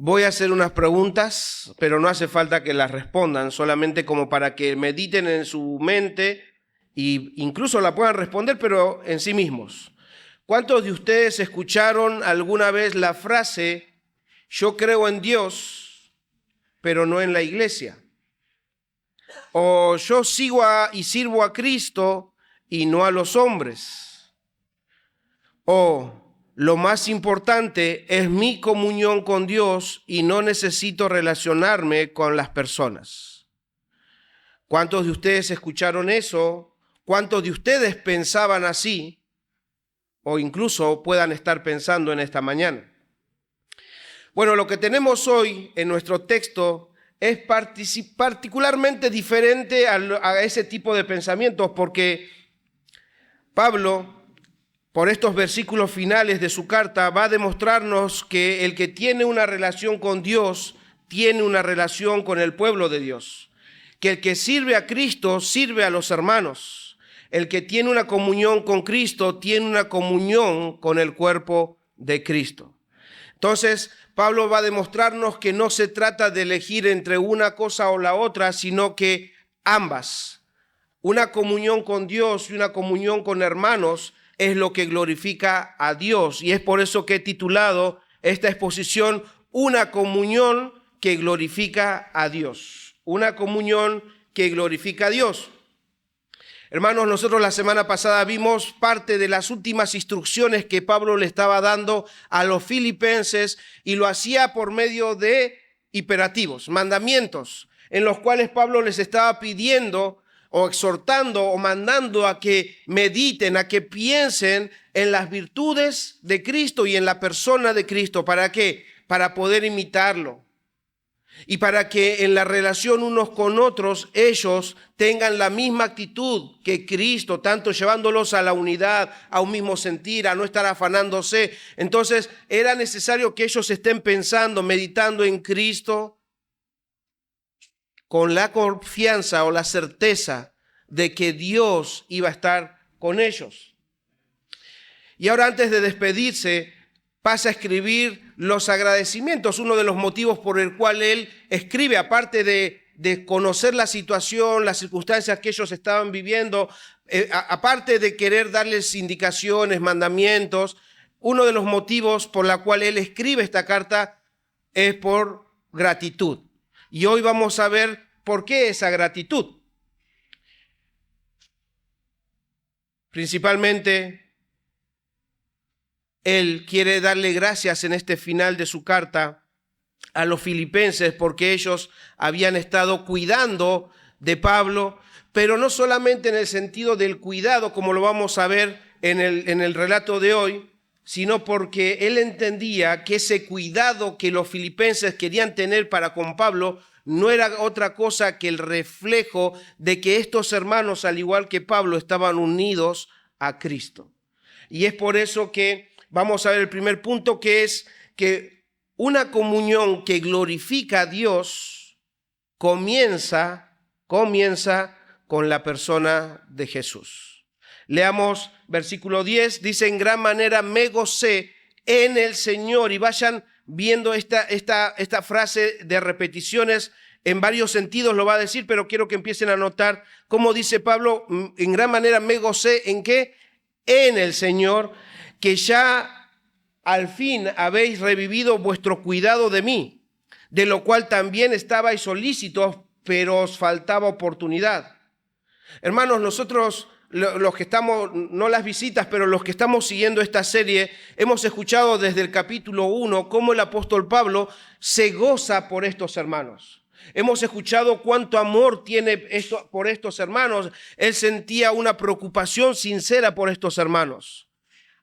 Voy a hacer unas preguntas, pero no hace falta que las respondan, solamente como para que mediten en su mente e incluso la puedan responder, pero en sí mismos. ¿Cuántos de ustedes escucharon alguna vez la frase, yo creo en Dios, pero no en la iglesia? O yo sigo y sirvo a Cristo y no a los hombres. O lo más importante es mi comunión con Dios y no necesito relacionarme con las personas. ¿Cuántos de ustedes escucharon eso? ¿Cuántos de ustedes pensaban así? O incluso puedan estar pensando en esta mañana. Bueno, lo que tenemos hoy en nuestro texto es particularmente diferente a ese tipo de pensamientos, porque Pablo, por estos versículos finales de su carta, va a demostrarnos que el que tiene una relación con Dios tiene una relación con el pueblo de Dios. Que el que sirve a Cristo sirve a los hermanos. El que tiene una comunión con Cristo tiene una comunión con el cuerpo de Cristo. Entonces, Pablo va a demostrarnos que no se trata de elegir entre una cosa o la otra, sino que ambas, una comunión con Dios y una comunión con hermanos, es lo que glorifica a Dios. Y es por eso que he titulado esta exposición Una comunión que glorifica a Dios. Una comunión que glorifica a Dios. Hermanos, nosotros la semana pasada vimos parte de las últimas instrucciones que Pablo le estaba dando a los filipenses y lo hacía por medio de imperativos, mandamientos, en los cuales Pablo les estaba pidiendo o exhortando o mandando a que mediten, a que piensen en las virtudes de Cristo y en la persona de Cristo. ¿Para qué? Para poder imitarlo. Y para que en la relación unos con otros ellos tengan la misma actitud que Cristo, tanto llevándolos a la unidad, a un mismo sentir, a no estar afanándose. Entonces era necesario que ellos estén pensando, meditando en Cristo, con la confianza o la certeza de que Dios iba a estar con ellos. Y ahora, antes de despedirse, pasa a escribir los agradecimientos, uno de los motivos por el cual él escribe, aparte de conocer la situación, las circunstancias que ellos estaban viviendo, aparte de querer darles indicaciones, mandamientos, uno de los motivos por la cual él escribe esta carta es por gratitud. Y hoy vamos a ver por qué esa gratitud. Principalmente, él quiere darle gracias en este final de su carta a los filipenses porque ellos habían estado cuidando de Pablo, pero no solamente en el sentido del cuidado, como lo vamos a ver en el relato de hoy, sino porque él entendía que ese cuidado que los filipenses querían tener para con Pablo no era otra cosa que el reflejo de que estos hermanos, al igual que Pablo, estaban unidos a Cristo. Y es por eso que vamos a ver el primer punto, que es que una comunión que glorifica a Dios comienza con la persona de Jesús. Leamos versículo 10, dice, en gran manera me gocé en el Señor. Y vayan viendo esta frase de repeticiones, en varios sentidos lo va a decir, pero quiero que empiecen a notar cómo dice Pablo, en gran manera me gocé, ¿en qué? En el Señor, que ya al fin habéis revivido vuestro cuidado de mí, de lo cual también estabais solícitos, pero os faltaba oportunidad. Hermanos, nosotros, los que estamos, no las visitas, pero los que estamos siguiendo esta serie, hemos escuchado desde el capítulo 1 cómo el apóstol Pablo se goza por estos hermanos. Hemos escuchado cuánto amor tiene por estos hermanos. Él sentía una preocupación sincera por estos hermanos.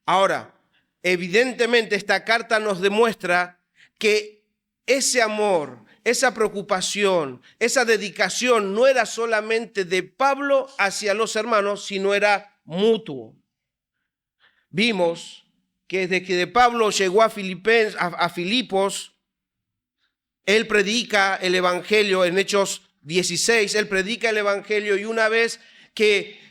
Ahora, evidentemente esta carta nos demuestra que ese amor, esa preocupación, esa dedicación no era solamente de Pablo hacia los hermanos, sino era mutuo. Vimos que desde que Pablo llegó a Filipos, él predica el evangelio en Hechos 16, él predica el evangelio y una vez que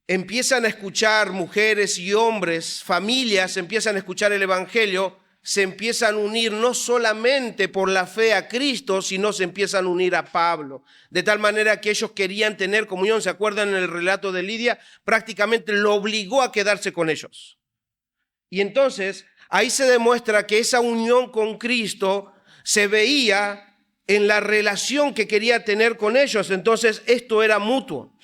empiezan a escuchar mujeres y hombres, familias, empiezan a escuchar el evangelio, se empiezan a unir no solamente por la fe a Cristo, sino se empiezan a unir a Pablo. De tal manera que ellos querían tener comunión. ¿Se acuerdan en el relato de Lidia? Prácticamente lo obligó a quedarse con ellos. Y entonces ahí se demuestra que esa unión con Cristo se veía en la relación que quería tener con ellos. Entonces esto era mutuo.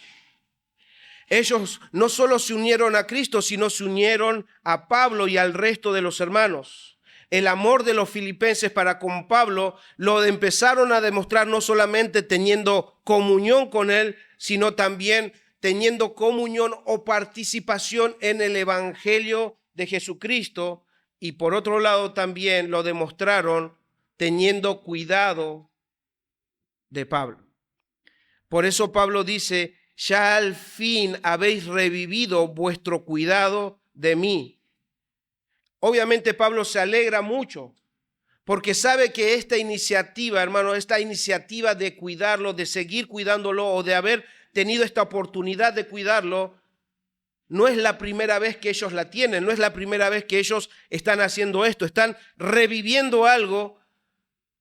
Ellos no solo se unieron a Cristo, sino se unieron a Pablo y al resto de los hermanos. El amor de los filipenses para con Pablo lo empezaron a demostrar no solamente teniendo comunión con él, sino también teniendo comunión o participación en el evangelio de Jesucristo. Y por otro lado también lo demostraron teniendo cuidado de Pablo. Por eso Pablo dice: ya al fin habéis revivido vuestro cuidado de mí. Obviamente Pablo se alegra mucho porque sabe que esta iniciativa, hermano, esta iniciativa de cuidarlo, de seguir cuidándolo o de haber tenido esta oportunidad de cuidarlo, no es la primera vez que ellos la tienen, no es la primera vez que ellos están haciendo esto, están reviviendo algo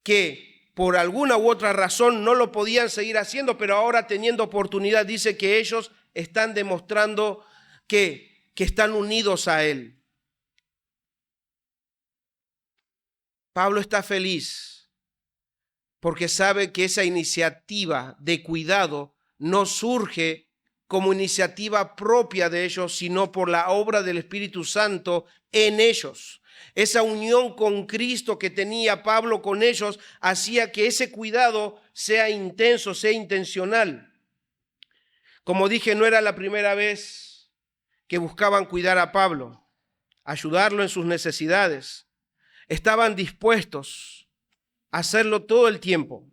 que por alguna u otra razón no lo podían seguir haciendo, pero ahora teniendo oportunidad dice que ellos están demostrando que están unidos a Él. Pablo está feliz porque sabe que esa iniciativa de cuidado no surge como iniciativa propia de ellos, sino por la obra del Espíritu Santo en ellos. Esa unión con Cristo que tenía Pablo con ellos hacía que ese cuidado sea intenso, sea intencional. Como dije, no era la primera vez que buscaban cuidar a Pablo, ayudarlo en sus necesidades. Estaban dispuestos a hacerlo todo el tiempo.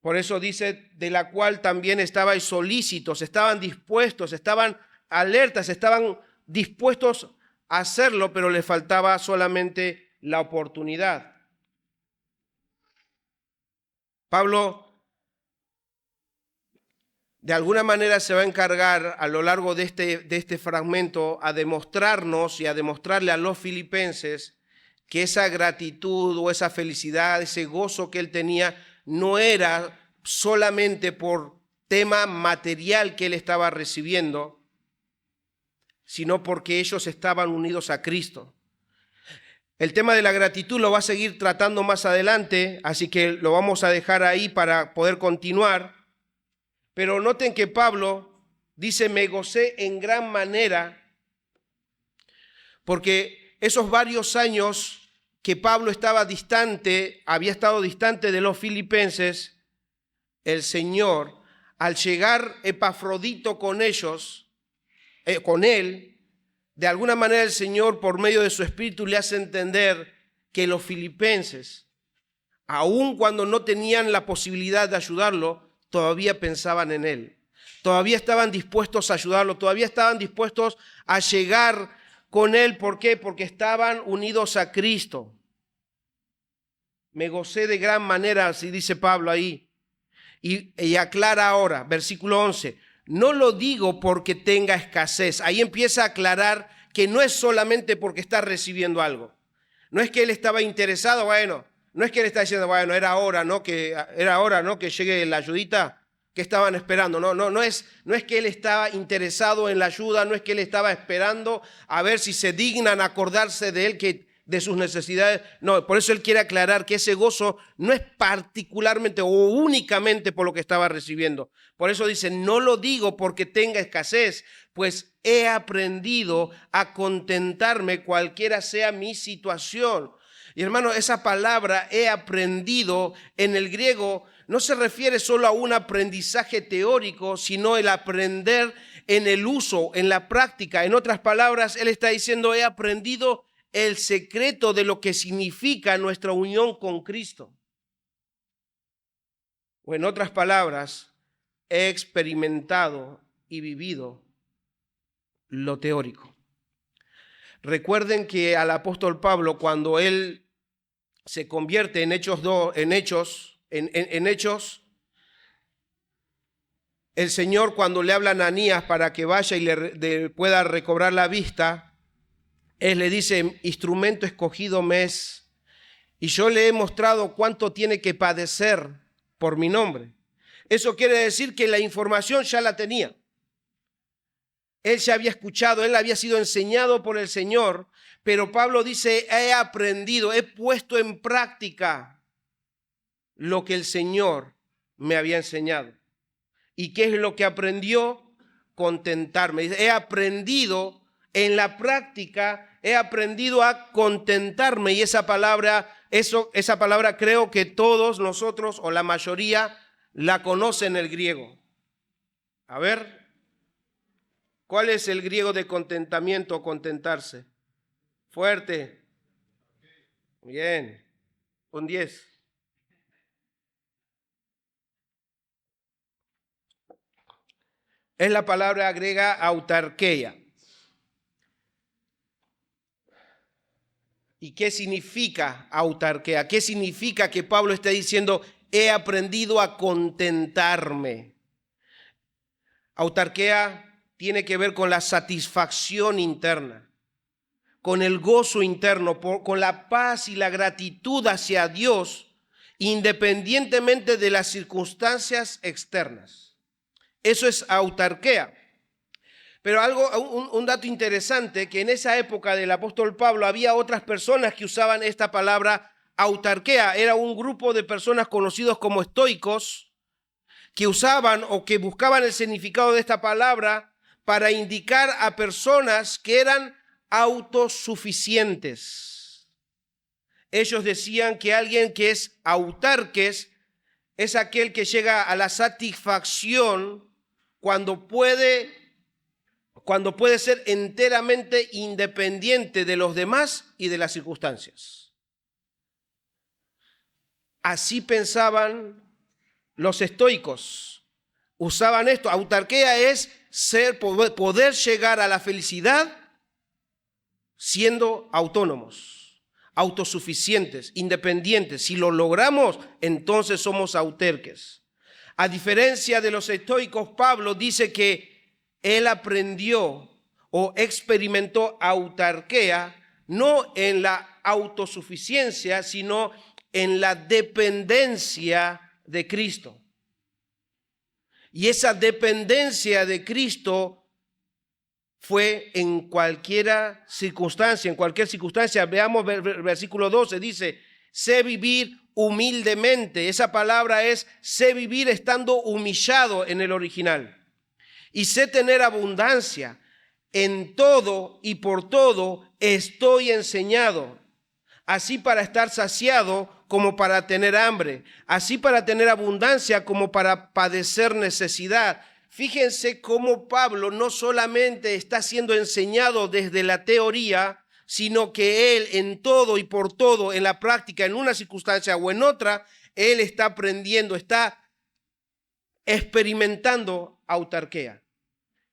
Por eso dice, de la cual también estabais solícitos, estaban dispuestos, estaban alertas, estaban dispuestos a hacerlo, pero les faltaba solamente la oportunidad. Pablo de alguna manera se va a encargar a lo largo de este fragmento a demostrarnos y a demostrarle a los filipenses que esa gratitud o esa felicidad, ese gozo que él tenía, no era solamente por tema material que él estaba recibiendo, sino porque ellos estaban unidos a Cristo. El tema de la gratitud lo va a seguir tratando más adelante, así que lo vamos a dejar ahí para poder continuar. Pero noten que Pablo dice: me gocé en gran manera, porque esos varios años que Pablo estaba distante, había estado distante de los filipenses, el Señor, al llegar Epafrodito con ellos, con él, de alguna manera el Señor, por medio de su Espíritu, le hace entender que los filipenses, aun cuando no tenían la posibilidad de ayudarlo, todavía pensaban en él, todavía estaban dispuestos a ayudarlo, todavía estaban dispuestos a llegar con él. ¿Por qué? Porque estaban unidos a Cristo. Me gocé de gran manera, así dice Pablo ahí, y aclara ahora, versículo 11, no lo digo porque tenga escasez. Ahí empieza a aclarar que no es solamente porque está recibiendo algo, no es que él estaba interesado, no es que él está diciendo, era hora, ¿no? Que llegue la ayudita que estaban esperando. No es que él estaba interesado en la ayuda, no es que él estaba esperando a ver si se dignan a acordarse de él, de sus necesidades. No, por eso él quiere aclarar que ese gozo no es particularmente o únicamente por lo que estaba recibiendo. Por eso dice, no lo digo porque tenga escasez, pues he aprendido a contentarme cualquiera sea mi situación. Y hermano, esa palabra he aprendido en el griego no se refiere solo a un aprendizaje teórico, sino el aprender en el uso, en la práctica. En otras palabras, él está diciendo, he aprendido el secreto de lo que significa nuestra unión con Cristo. O en otras palabras, he experimentado y vivido lo teórico. Recuerden que al apóstol Pablo, cuando él se convierte en Hechos, el Señor, cuando le habla a Ananías para que vaya y le pueda recobrar la vista, Él le dice, instrumento escogido me es, y yo le he mostrado cuánto tiene que padecer por mi nombre. Eso quiere decir que la información ya la tenía. Él ya había escuchado, él había sido enseñado por el Señor, pero Pablo dice, he aprendido, he puesto en práctica lo que el Señor me había enseñado. ¿Y qué es lo que aprendió? Contentarme. He aprendido en la práctica, he aprendido a contentarme, y esa palabra creo que todos nosotros o la mayoría la conocen en el griego. A ver, ¿cuál es el griego de contentamiento o contentarse? Fuerte. Bien, un 10. Es la palabra griega autarkeia. ¿Y qué significa autarkeia? ¿Qué significa que Pablo está diciendo, he aprendido a contentarme? Autarkeia tiene que ver con la satisfacción interna, con el gozo interno, con la paz y la gratitud hacia Dios, independientemente de las circunstancias externas. Eso es autarkeia. Pero un dato interesante, que en esa época del apóstol Pablo había otras personas que usaban esta palabra autarkeia. Era un grupo de personas conocidos como estoicos que usaban o que buscaban el significado de esta palabra para indicar a personas que eran autosuficientes. Ellos decían que alguien que es autarques es aquel que llega a la satisfacción cuando puede ser enteramente independiente de los demás y de las circunstancias. Así pensaban los estoicos. Usaban esto. Autarkeia es poder llegar a la felicidad siendo autónomos, autosuficientes, independientes. Si lo logramos, entonces somos autarques. A diferencia de los estoicos, Pablo dice que él aprendió o experimentó autarkeia no en la autosuficiencia, sino en la dependencia de Cristo. Y esa dependencia de Cristo fue en cualquier circunstancia. Veamos versículo 12, dice, sé vivir humildemente. Esa palabra es sé vivir estando humillado en el original. Y sé tener abundancia. En todo y por todo estoy enseñado, así para estar saciado como para tener hambre, así para tener abundancia como para padecer necesidad. Fíjense cómo Pablo no solamente está siendo enseñado desde la teoría, sino que él en todo y por todo, en la práctica, en una circunstancia o en otra, él está aprendiendo, está experimentando autarkeia.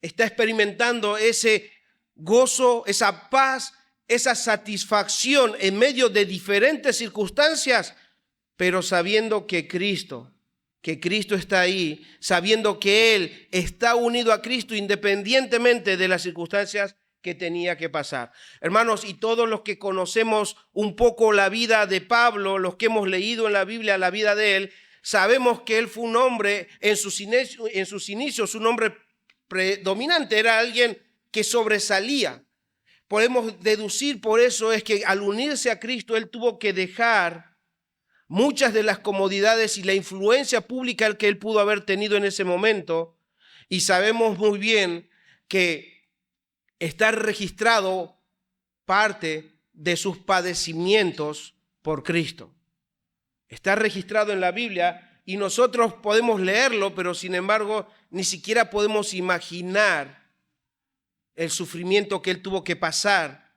Está experimentando ese gozo, esa paz, esa satisfacción en medio de diferentes circunstancias, pero sabiendo que Cristo está ahí, sabiendo que Él está unido a Cristo independientemente de las circunstancias que tenía que pasar. Hermanos, y todos los que conocemos un poco la vida de Pablo, los que hemos leído en la Biblia la vida de él, sabemos que él fue un hombre en sus inicios, un hombre predominante, era alguien que sobresalía. Podemos deducir por eso es que al unirse a Cristo él tuvo que dejar muchas de las comodidades y la influencia pública que él pudo haber tenido en ese momento, y sabemos muy bien que está registrado parte de sus padecimientos por Cristo. Está registrado en la Biblia y nosotros podemos leerlo, pero sin embargo ni siquiera podemos imaginar el sufrimiento que él tuvo que pasar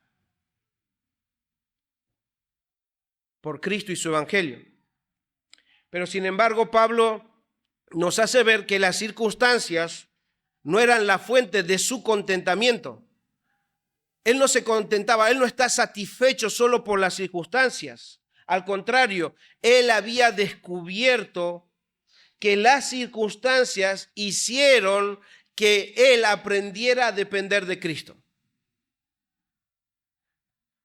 por Cristo y su evangelio. Pero sin embargo, Pablo nos hace ver que las circunstancias no eran la fuente de su contentamiento. Él no se contentaba, él no está satisfecho solo por las circunstancias. Al contrario, él había descubierto que las circunstancias hicieron que él aprendiera a depender de Cristo.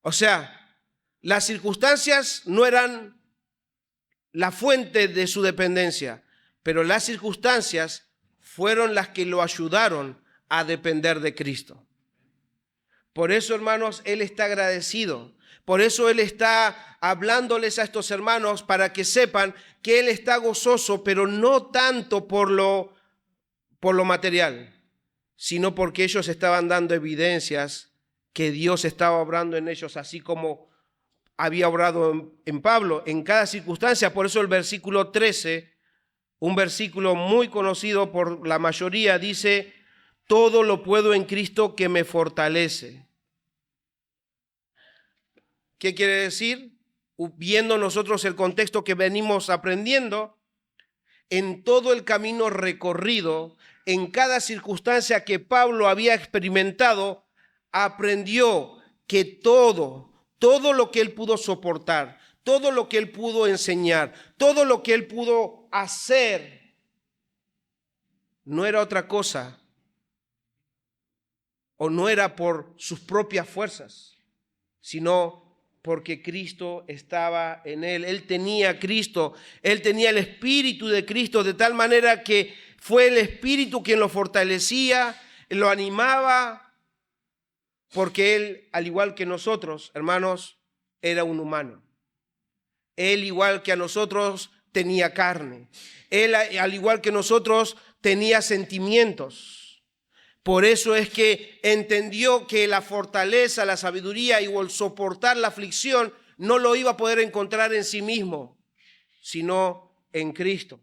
O sea, las circunstancias no eran la fuente de su dependencia, pero las circunstancias fueron las que lo ayudaron a depender de Cristo. Por eso, hermanos, Él está agradecido. Por eso Él está hablándoles a estos hermanos para que sepan que Él está gozoso, pero no tanto por lo material, sino porque ellos estaban dando evidencias que Dios estaba obrando en ellos, así como había obrado en Pablo, en cada circunstancia. Por eso el versículo 13, un versículo muy conocido por la mayoría, dice: todo lo puedo en Cristo que me fortalece. ¿Qué quiere decir? Viendo nosotros el contexto que venimos aprendiendo, en todo el camino recorrido, en cada circunstancia que Pablo había experimentado, aprendió que todo lo que él pudo soportar, todo lo que él pudo enseñar, todo lo que él pudo hacer, no era otra cosa, o no era por sus propias fuerzas, sino porque Cristo estaba en él. Él tenía a Cristo, él tenía el Espíritu de Cristo, de tal manera que fue el Espíritu quien lo fortalecía, lo animaba, porque él, al igual que nosotros, hermanos, era un humano. Él, igual que a nosotros, tenía carne. Él, al igual que nosotros, tenía sentimientos. Por eso es que entendió que la fortaleza, la sabiduría y el soportar la aflicción no lo iba a poder encontrar en sí mismo, sino en Cristo.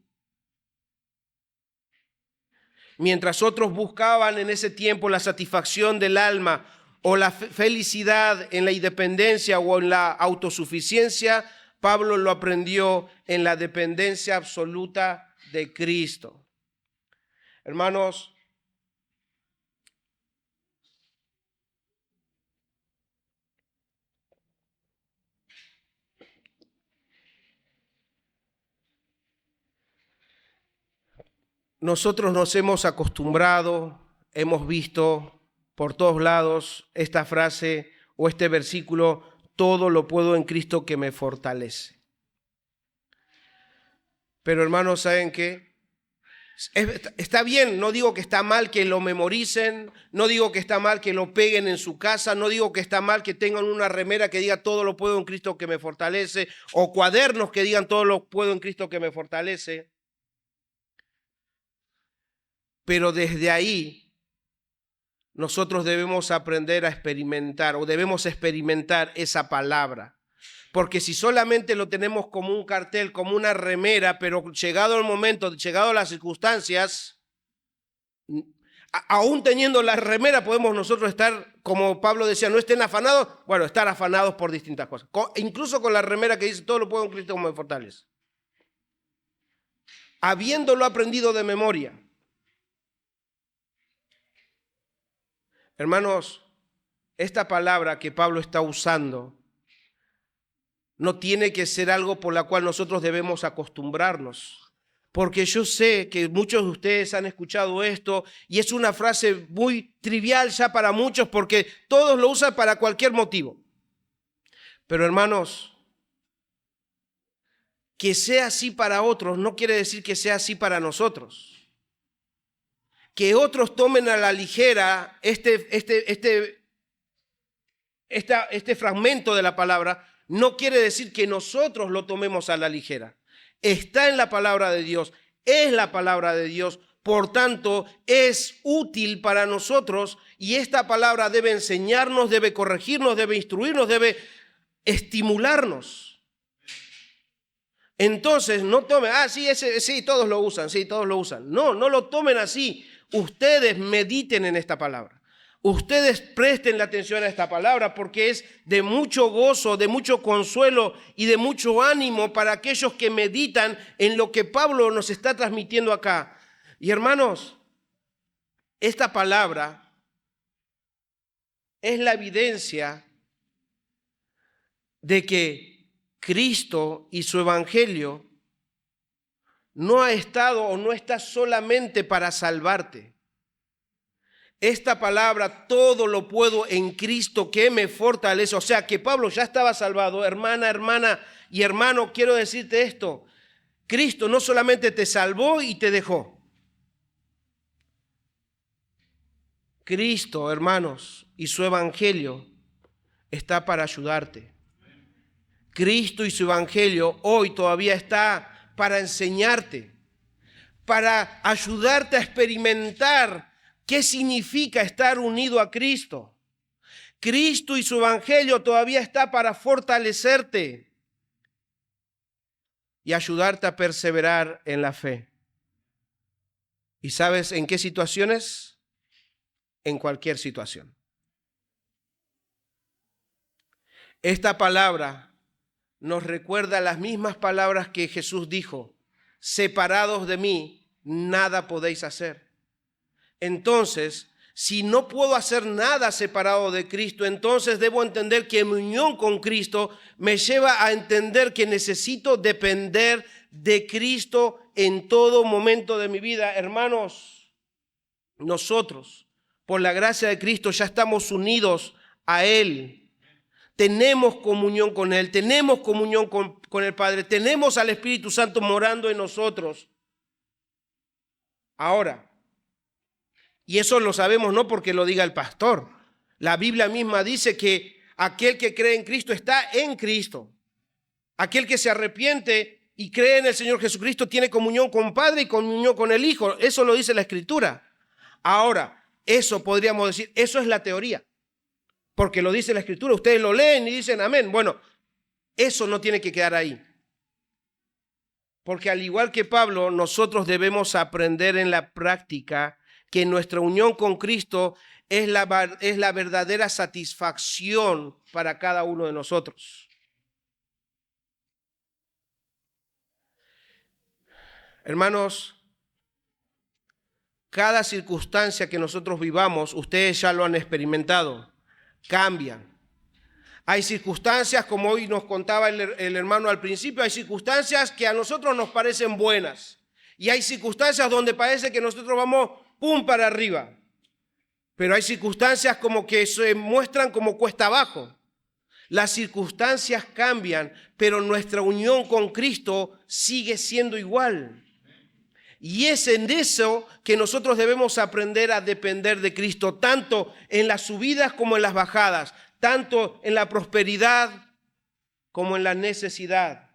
Mientras otros buscaban en ese tiempo la satisfacción del alma o la felicidad en la independencia o en la autosuficiencia, Pablo lo aprendió en la dependencia absoluta de Cristo. Hermanos, nosotros nos hemos acostumbrado, hemos visto por todos lados esta frase o este versículo: todo lo puedo en Cristo que me fortalece. Pero hermanos, ¿saben qué? Está bien, no digo que está mal que lo memoricen, no digo que está mal que lo peguen en su casa, no digo que está mal que tengan una remera que diga todo lo puedo en Cristo que me fortalece, o cuadernos que digan todo lo puedo en Cristo que me fortalece. Pero desde ahí nosotros debemos aprender a experimentar, o debemos experimentar esa palabra. Porque si solamente lo tenemos como un cartel, como una remera, pero llegado el momento, llegado las circunstancias, aún teniendo la remera podemos nosotros estar, como Pablo decía, no estén afanados, bueno, estar afanados por distintas cosas. Incluso con la remera que dice todo lo puedo en Cristo como me fortalece. Habiéndolo aprendido de memoria. Hermanos, esta palabra que Pablo está usando no tiene que ser algo por la cual nosotros debemos acostumbrarnos. Porque yo sé que muchos de ustedes han escuchado esto y es una frase muy trivial ya para muchos porque todos lo usan para cualquier motivo. Pero hermanos, que sea así para otros no quiere decir que sea así para nosotros. Que otros tomen a la ligera este fragmento de la palabra no quiere decir que nosotros lo tomemos a la ligera. Está en la palabra de Dios, es la palabra de Dios, por tanto es útil para nosotros y esta palabra debe enseñarnos, debe corregirnos, debe instruirnos, debe estimularnos. Entonces no tomen, sí, todos lo usan. No lo tomen así. Ustedes mediten en esta palabra. Ustedes presten la atención a esta palabra porque es de mucho gozo, de mucho consuelo y de mucho ánimo para aquellos que meditan en lo que Pablo nos está transmitiendo acá. Y hermanos, esta palabra es la evidencia de que Cristo y su evangelio no ha estado o no está solamente para salvarte. Esta palabra, todo lo puedo en Cristo que me fortalece. O sea que Pablo ya estaba salvado. Hermana y hermano, quiero decirte esto. Cristo no solamente te salvó y te dejó. Cristo, hermanos, y su evangelio está para ayudarte. Cristo y su evangelio hoy todavía está para enseñarte, para ayudarte a experimentar qué significa estar unido a Cristo. Cristo y su evangelio todavía está para fortalecerte y ayudarte a perseverar en la fe. ¿Y sabes en qué situaciones? En cualquier situación. Esta palabra nos recuerda las mismas palabras que Jesús dijo: separados de mí, nada podéis hacer. Entonces, si no puedo hacer nada separado de Cristo, entonces debo entender que mi unión con Cristo me lleva a entender que necesito depender de Cristo en todo momento de mi vida. Hermanos, nosotros, por la gracia de Cristo, ya estamos unidos a Él. Tenemos comunión con Él, tenemos comunión con el Padre, tenemos al Espíritu Santo morando en nosotros. Ahora, y eso lo sabemos no porque lo diga el pastor. La Biblia misma dice que aquel que cree en Cristo está en Cristo. Aquel que se arrepiente y cree en el Señor Jesucristo tiene comunión con Padre y comunión con el Hijo. Eso lo dice la Escritura. Ahora, eso podríamos decir, eso es la teoría. Porque lo dice la Escritura. Ustedes lo leen y dicen amén. Bueno, eso no tiene que quedar ahí. Porque al igual que Pablo, nosotros debemos aprender en la práctica que nuestra unión con Cristo es la verdadera satisfacción para cada uno de nosotros. Hermanos, cada circunstancia que nosotros vivamos, ustedes ya lo han experimentado, cambian. Hay circunstancias, como hoy nos contaba el hermano al principio, hay circunstancias que a nosotros nos parecen buenas. Y hay circunstancias donde parece que nosotros vamos pum para arriba. Pero hay circunstancias como que se muestran como cuesta abajo. Las circunstancias cambian, pero nuestra unión con Cristo sigue siendo igual. Y es en eso que nosotros debemos aprender a depender de Cristo, tanto en las subidas como en las bajadas, tanto en la prosperidad como en la necesidad.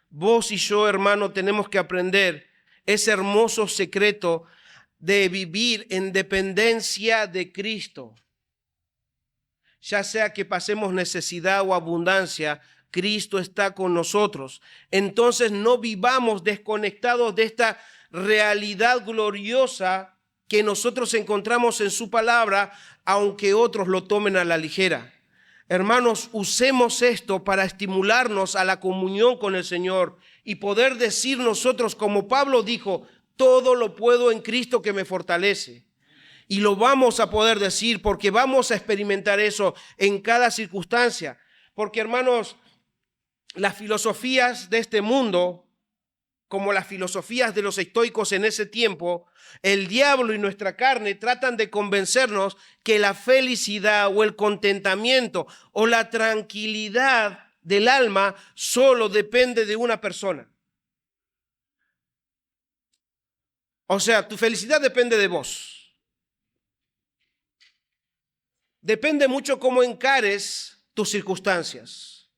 Vos y yo, hermano, tenemos que aprender ese hermoso secreto de vivir en dependencia de Cristo. Ya sea que pasemos necesidad o abundancia, Cristo está con nosotros. Entonces no vivamos desconectados de esta realidad gloriosa que nosotros encontramos en su palabra, aunque otros lo tomen a la ligera. Hermanos, usemos esto para estimularnos a la comunión con el Señor y poder decir nosotros, como Pablo dijo, todo lo puedo en Cristo que me fortalece. Y lo vamos a poder decir porque vamos a experimentar eso en cada circunstancia. Porque, hermanos, las filosofías de este mundo, como las filosofías de los estoicos en ese tiempo, el diablo y nuestra carne tratan de convencernos que la felicidad o el contentamiento o la tranquilidad del alma solo depende de una persona. O sea, tu felicidad depende de vos. Depende mucho cómo encares tus circunstancias.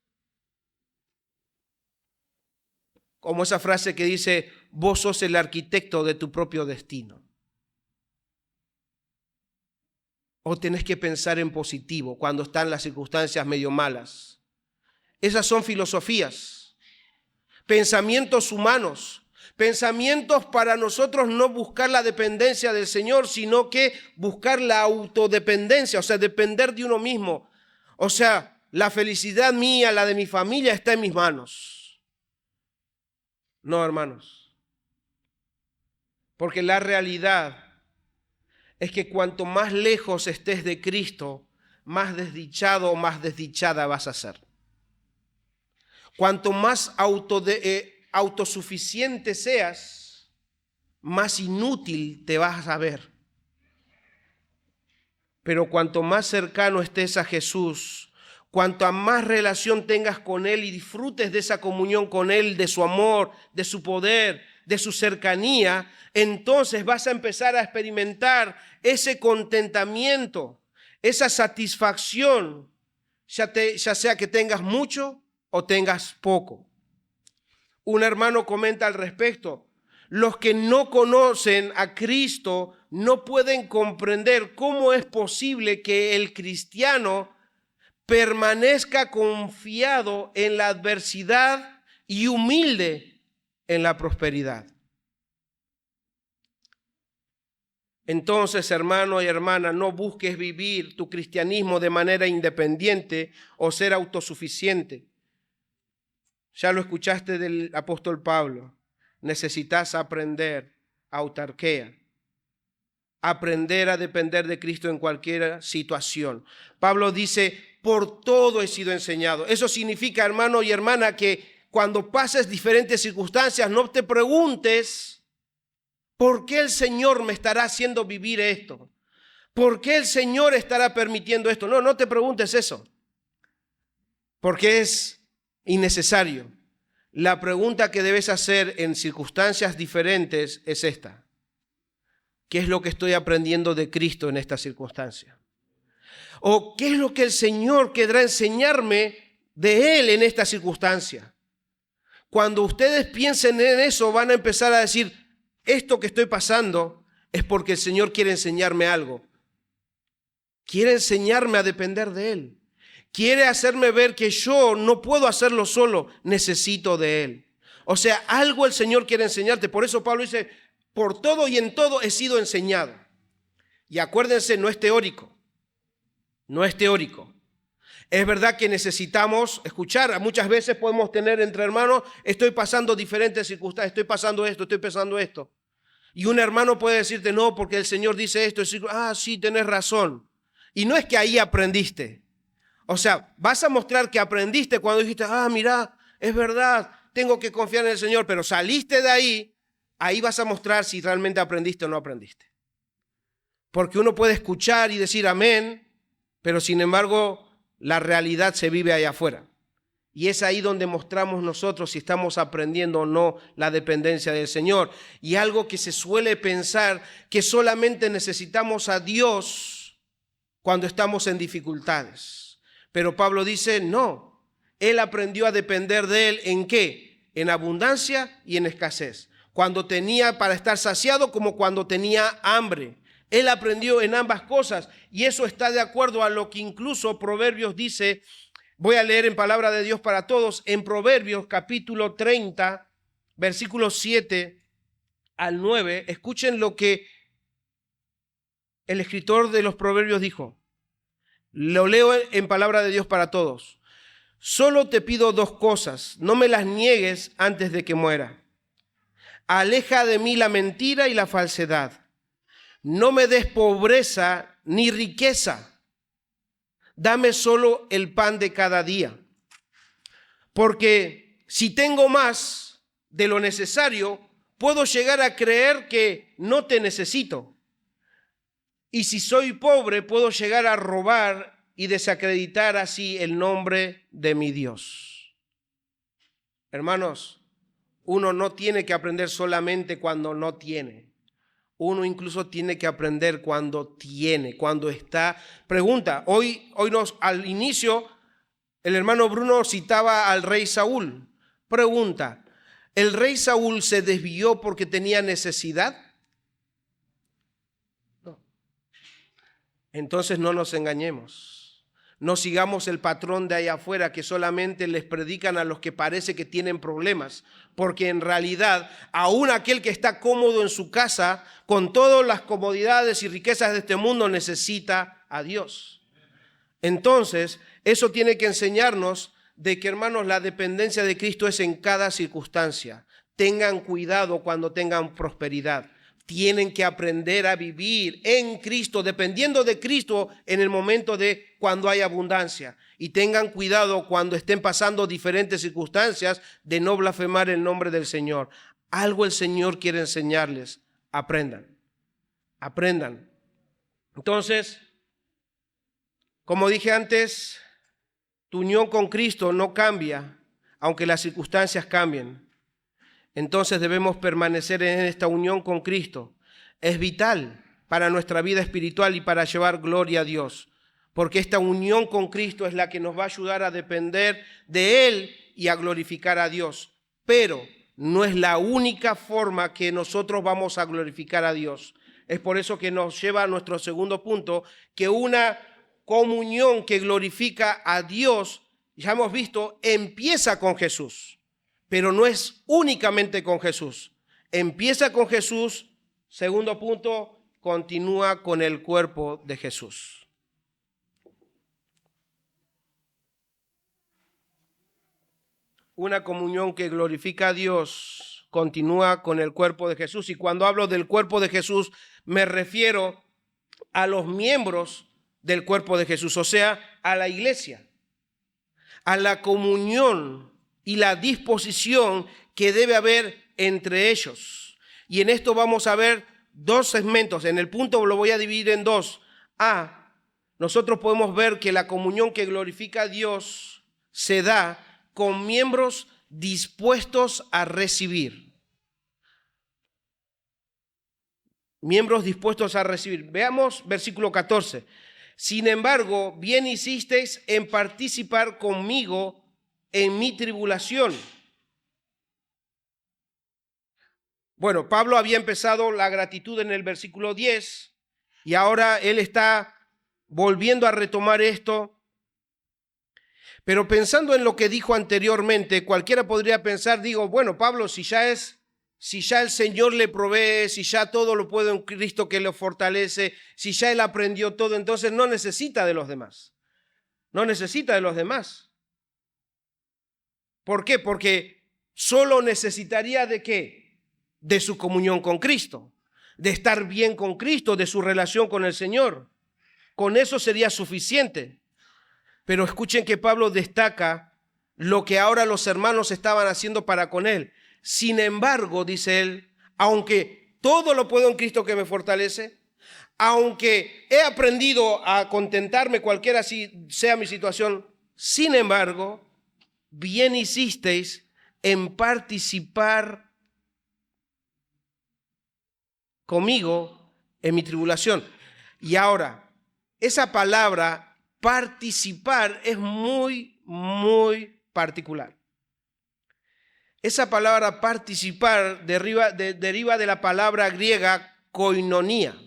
Como esa frase que dice, vos sos el arquitecto de tu propio destino. O tenés que pensar en positivo cuando están las circunstancias medio malas. Esas son filosofías, pensamientos humanos, pensamientos para nosotros no buscar la dependencia del Señor, sino que buscar la autodependencia, o sea, depender de uno mismo. O sea, la felicidad mía, la de mi familia está en mis manos. No, hermanos. Porque la realidad es que cuanto más lejos estés de Cristo, más desdichado o más desdichada vas a ser. Cuanto más autosuficiente seas, más inútil te vas a ver. Pero cuanto más cercano estés a Jesús, cuanto más relación tengas con Él y disfrutes de esa comunión con Él, de su amor, de su poder, de su cercanía, entonces vas a empezar a experimentar ese contentamiento, esa satisfacción, ya sea que tengas mucho o tengas poco. Un hermano comenta al respecto: los que no conocen a Cristo no pueden comprender cómo es posible que el cristiano permanezca confiado en la adversidad y humilde en la prosperidad. Entonces, hermano y hermana, no busques vivir tu cristianismo de manera independiente o ser autosuficiente. Ya lo escuchaste del apóstol Pablo. Necesitas aprender autarquía, aprender a depender de Cristo en cualquier situación. Pablo dice: por todo he sido enseñado. Eso significa, hermano y hermana, que cuando pases diferentes circunstancias, no te preguntes: ¿por qué el Señor me estará haciendo vivir esto? ¿Por qué el Señor estará permitiendo esto? No te preguntes eso, porque es innecesario. La pregunta que debes hacer en circunstancias diferentes es esta: ¿qué es lo que estoy aprendiendo de Cristo en esta circunstancia? ¿O qué es lo que el Señor querrá enseñarme de Él en esta circunstancia? Cuando ustedes piensen en eso, van a empezar a decir: esto que estoy pasando es porque el Señor quiere enseñarme algo. Quiere enseñarme a depender de Él. Quiere hacerme ver que yo no puedo hacerlo solo, necesito de Él. O sea, algo el Señor quiere enseñarte. Por eso Pablo dice: por todo y en todo he sido enseñado. Y acuérdense, no es teórico. No es teórico. Es verdad que necesitamos escuchar. Muchas veces podemos tener entre hermanos: estoy pasando diferentes circunstancias, estoy pasando esto, estoy pasando esto. Y un hermano puede decirte: no, porque el Señor dice esto. Sí, tenés razón. Y no es que ahí aprendiste. O sea, vas a mostrar que aprendiste cuando dijiste: mira, es verdad, tengo que confiar en el Señor. Pero saliste de ahí vas a mostrar si realmente aprendiste o no aprendiste. Porque uno puede escuchar y decir amén, pero sin embargo la realidad se vive allá afuera. Y es ahí donde mostramos nosotros si estamos aprendiendo o no la dependencia del Señor. Y algo que se suele pensar, que solamente necesitamos a Dios cuando estamos en dificultades. Pero Pablo dice: no, él aprendió a depender de Él. ¿En qué? En abundancia y en escasez. Cuando tenía para estar saciado como cuando tenía hambre. Él aprendió en ambas cosas, y eso está de acuerdo a lo que incluso Proverbios dice. Voy a leer en Palabra de Dios para Todos, en Proverbios capítulo 30, versículos 7 al 9. Escuchen lo que el escritor de los Proverbios dijo. Lo leo en Palabra de Dios para Todos. Solo te pido dos cosas, no me las niegues antes de que muera. Aleja de mí la mentira y la falsedad. No me des pobreza ni riqueza. Dame solo el pan de cada día. Porque si tengo más de lo necesario, puedo llegar a creer que no te necesito. Y si soy pobre, puedo llegar a robar y desacreditar así el nombre de mi Dios. Hermanos, uno no tiene que aprender solamente cuando no tiene. Uno incluso tiene que aprender cuando tiene, cuando está. Pregunta, hoy al inicio, el hermano Bruno citaba al rey Saúl. Pregunta, ¿el rey Saúl se desvió porque tenía necesidad? No. Entonces no nos engañemos. No sigamos el patrón de allá afuera que solamente les predican a los que parece que tienen problemas, porque en realidad aún aquel que está cómodo en su casa con todas las comodidades y riquezas de este mundo necesita a Dios. Entonces eso tiene que enseñarnos de que, hermanos, la dependencia de Cristo es en cada circunstancia. Tengan cuidado cuando tengan prosperidad. Tienen que aprender a vivir en Cristo, dependiendo de Cristo en el momento de cuando hay abundancia. Y tengan cuidado cuando estén pasando diferentes circunstancias de no blasfemar el nombre del Señor. Algo el Señor quiere enseñarles. Aprendan. Entonces, Como dije antes, tu unión con Cristo no cambia, aunque las circunstancias cambien. Entonces debemos permanecer en esta unión con Cristo. Es vital para nuestra vida espiritual y para llevar gloria a Dios, porque esta unión con Cristo es la que nos va a ayudar a depender de Él y a glorificar a Dios. Pero no es la única forma que nosotros vamos a glorificar a Dios. Es por eso que nos lleva a nuestro segundo punto, que una comunión que glorifica a Dios, ya hemos visto, empieza con Jesús. Pero no es únicamente con Jesús. Empieza con Jesús. Segundo punto, continúa con el cuerpo de Jesús. Una comunión que glorifica a Dios continúa con el cuerpo de Jesús. Y cuando hablo del cuerpo de Jesús, me refiero a los miembros del cuerpo de Jesús, o sea, a la iglesia, a la comunión y la disposición que debe haber entre ellos. Y en esto vamos a ver dos segmentos. En el punto lo voy a dividir en dos. Nosotros podemos ver que la comunión que glorifica a Dios se da con miembros dispuestos a recibir. Miembros dispuestos a recibir. Veamos versículo 14. Sin embargo, bien hicisteis en participar conmigo en mi tribulación. Bueno, Pablo había empezado la gratitud en el versículo 10 y ahora él está volviendo a retomar esto. Pero pensando en lo que dijo anteriormente, cualquiera podría pensar, bueno, Pablo, si ya el Señor le provee, si ya todo lo puede en Cristo que lo fortalece, si ya él aprendió todo, entonces no necesita de los demás. No necesita de los demás. ¿Por qué? Porque solo necesitaría ¿de qué? De su comunión con Cristo, de estar bien con Cristo, de su relación con el Señor. Con eso sería suficiente. Pero escuchen que Pablo destaca lo que ahora los hermanos estaban haciendo para con él. Sin embargo, dice él, aunque todo lo puedo en Cristo que me fortalece, aunque he aprendido a contentarme cualquiera sea mi situación, sin embargo, bien hicisteis en participar conmigo en mi tribulación. Y ahora, esa palabra participar es muy, muy particular. Esa palabra participar deriva de la palabra griega koinonía.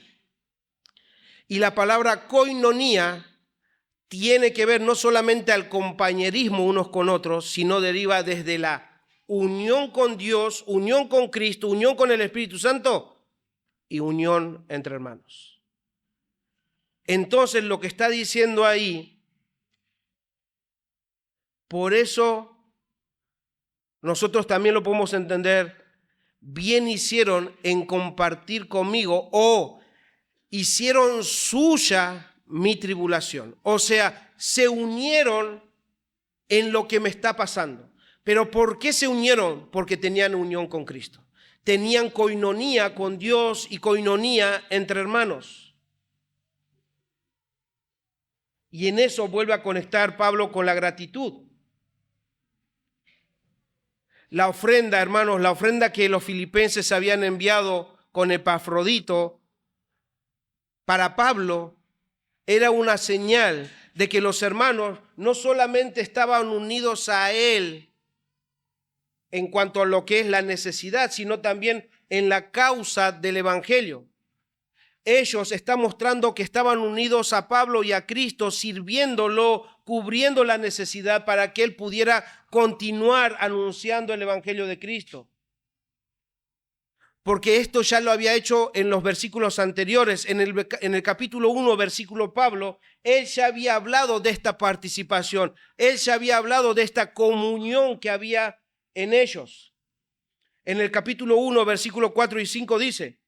Y la palabra koinonía tiene que ver no solamente al compañerismo unos con otros, sino deriva desde la unión con Dios, unión con Cristo, unión con el Espíritu Santo y unión entre hermanos. Entonces lo que está diciendo ahí, por eso nosotros también lo podemos entender, bien hicieron en compartir conmigo o hicieron suya mi tribulación. O sea, se unieron en lo que me está pasando. ¿Pero por qué se unieron? Porque tenían unión con Cristo. Tenían coinonía con Dios y coinonía entre hermanos. Y en eso vuelve a conectar Pablo con la gratitud. La ofrenda, hermanos, la ofrenda que los filipenses habían enviado con Epafrodito para Pablo era una señal de que los hermanos no solamente estaban unidos a él en cuanto a lo que es la necesidad, sino también en la causa del evangelio. Ellos están mostrando que estaban unidos a Pablo y a Cristo, sirviéndolo, cubriendo la necesidad para que él pudiera continuar anunciando el evangelio de Cristo. Porque esto ya lo había hecho en los versículos anteriores. En el capítulo 1, versículo Pablo, él ya había hablado de esta participación. Él ya había hablado de esta comunión que había en ellos. En el capítulo 1, versículo 4 y 5 dice: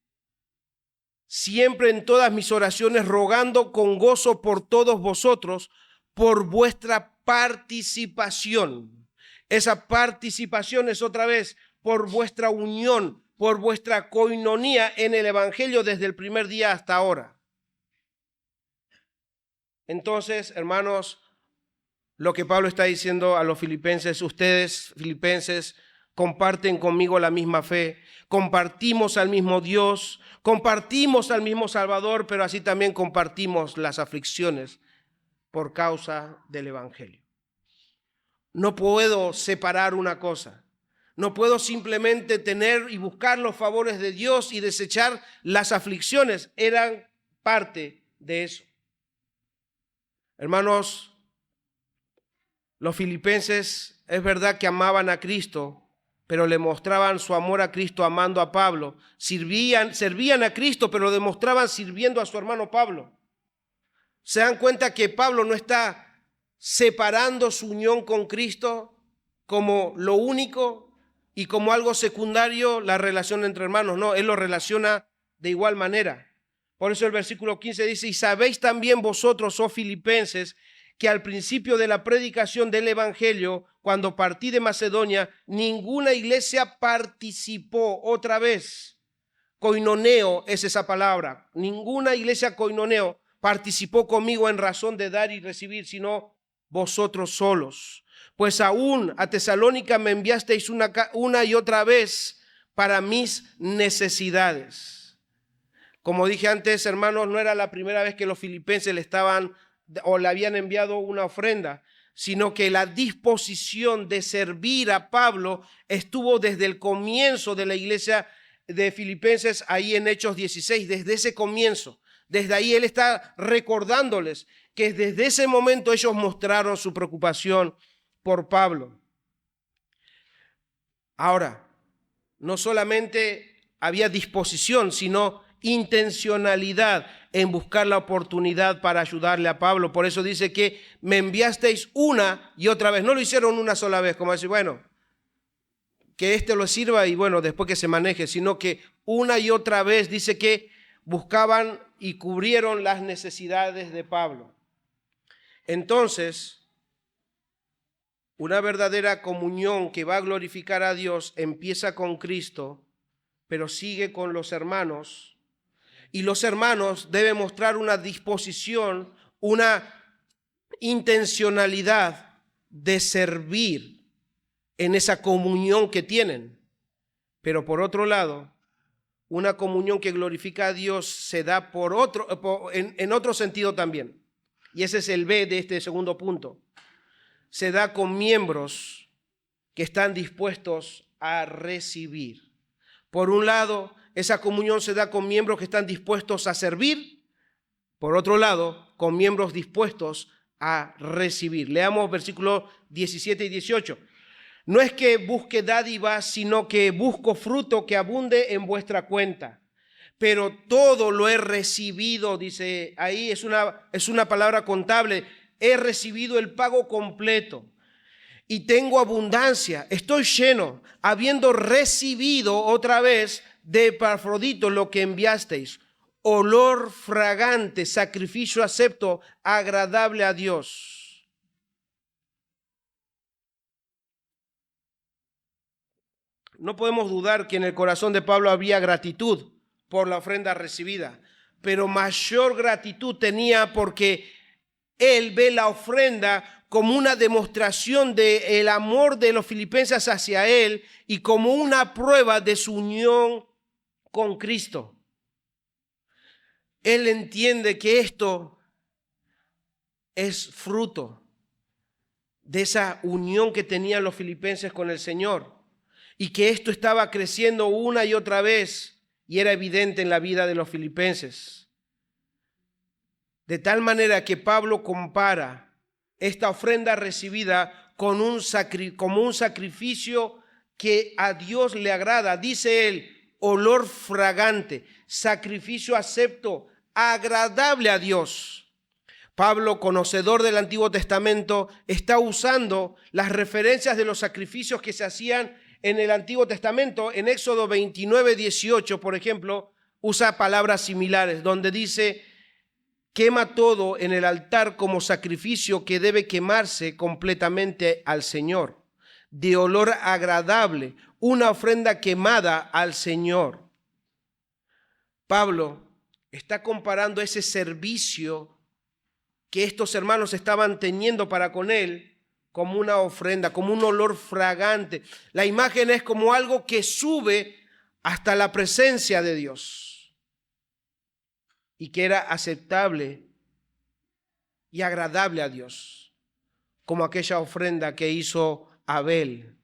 siempre en todas mis oraciones rogando con gozo por todos vosotros, por vuestra participación. Esa participación es otra vez por vuestra unión, por vuestra coinonía en el evangelio desde el primer día hasta ahora. Entonces, hermanos, lo que Pablo está diciendo a los filipenses: ustedes, filipenses, comparten conmigo la misma fe, compartimos al mismo Dios, compartimos al mismo Salvador, pero así también compartimos las aflicciones por causa del Evangelio. No puedo separar una cosa. No puedo simplemente tener y buscar los favores de Dios y desechar las aflicciones. Eran parte de eso. Hermanos, los filipenses es verdad que amaban a Cristo, pero le mostraban su amor a Cristo amando a Pablo. Servían a Cristo, pero lo demostraban sirviendo a su hermano Pablo. Se dan cuenta que Pablo no está separando su unión con Cristo como lo único y como algo secundario la relación entre hermanos. No, él lo relaciona de igual manera. Por eso el versículo 15 dice: y sabéis también vosotros, oh filipenses, que al principio de la predicación del Evangelio, cuando partí de Macedonia, ninguna iglesia participó. Otra vez, koinoneo es esa palabra. Ninguna iglesia koinoneo participó conmigo en razón de dar y recibir, sino vosotros solos. Pues aún a Tesalónica me enviasteis una y otra vez para mis necesidades. Como dije antes, hermanos, no era la primera vez que los filipenses le habían enviado una ofrenda, sino que la disposición de servir a Pablo estuvo desde el comienzo de la iglesia de Filipenses, ahí en Hechos 16, desde ese comienzo. Desde ahí él está recordándoles que desde ese momento ellos mostraron su preocupación por Pablo. Ahora, no solamente había disposición, sino intencionalidad en buscar la oportunidad para ayudarle a Pablo. Por eso dice que me enviasteis una y otra vez. No lo hicieron una sola vez, como decir, bueno, que lo sirva y bueno, después que se maneje, sino que una y otra vez dice que buscaban y cubrieron las necesidades de Pablo. Entonces, una verdadera comunión que va a glorificar a Dios empieza con Cristo, pero sigue con los hermanos. Y los hermanos deben mostrar una disposición, una intencionalidad de servir en esa comunión que tienen. Pero por otro lado, una comunión que glorifica a Dios se da en otro sentido también. Y ese es el B de este segundo punto. Se da con miembros que están dispuestos a recibir. Por un lado, esa comunión se da con miembros que están dispuestos a servir. Por otro lado, con miembros dispuestos a recibir. Leamos versículos 17 y 18. No es que busque dádivas, sino que busco fruto que abunde en vuestra cuenta. Pero todo lo he recibido, dice ahí, es una palabra contable. He recibido el pago completo y tengo abundancia. Estoy lleno, habiendo recibido otra vez de Epafrodito lo que enviasteis. Olor fragante, sacrificio acepto, agradable a Dios. No podemos dudar que en el corazón de Pablo había gratitud por la ofrenda recibida, pero mayor gratitud tenía porque él ve la ofrenda como una demostración del amor de los filipenses hacia él y como una prueba de su unión con Cristo. Él entiende que esto es fruto de esa unión que tenían los filipenses con el Señor y que esto estaba creciendo una y otra vez y era evidente en la vida de los filipenses. De tal manera que Pablo compara esta ofrenda recibida como un sacrificio que a Dios le agrada. Dice él, olor fragante, sacrificio acepto, agradable a Dios. Pablo, conocedor del Antiguo Testamento, está usando las referencias de los sacrificios que se hacían en el Antiguo Testamento. En Éxodo 29, 18, por ejemplo, usa palabras similares, donde dice: quema todo en el altar como sacrificio que debe quemarse completamente al Señor, de olor agradable, una ofrenda quemada al Señor. Pablo está comparando ese servicio que estos hermanos estaban teniendo para con él como una ofrenda, como un olor fragante. La imagen es como algo que sube hasta la presencia de Dios y que era aceptable y agradable a Dios, como aquella ofrenda que hizo Abel,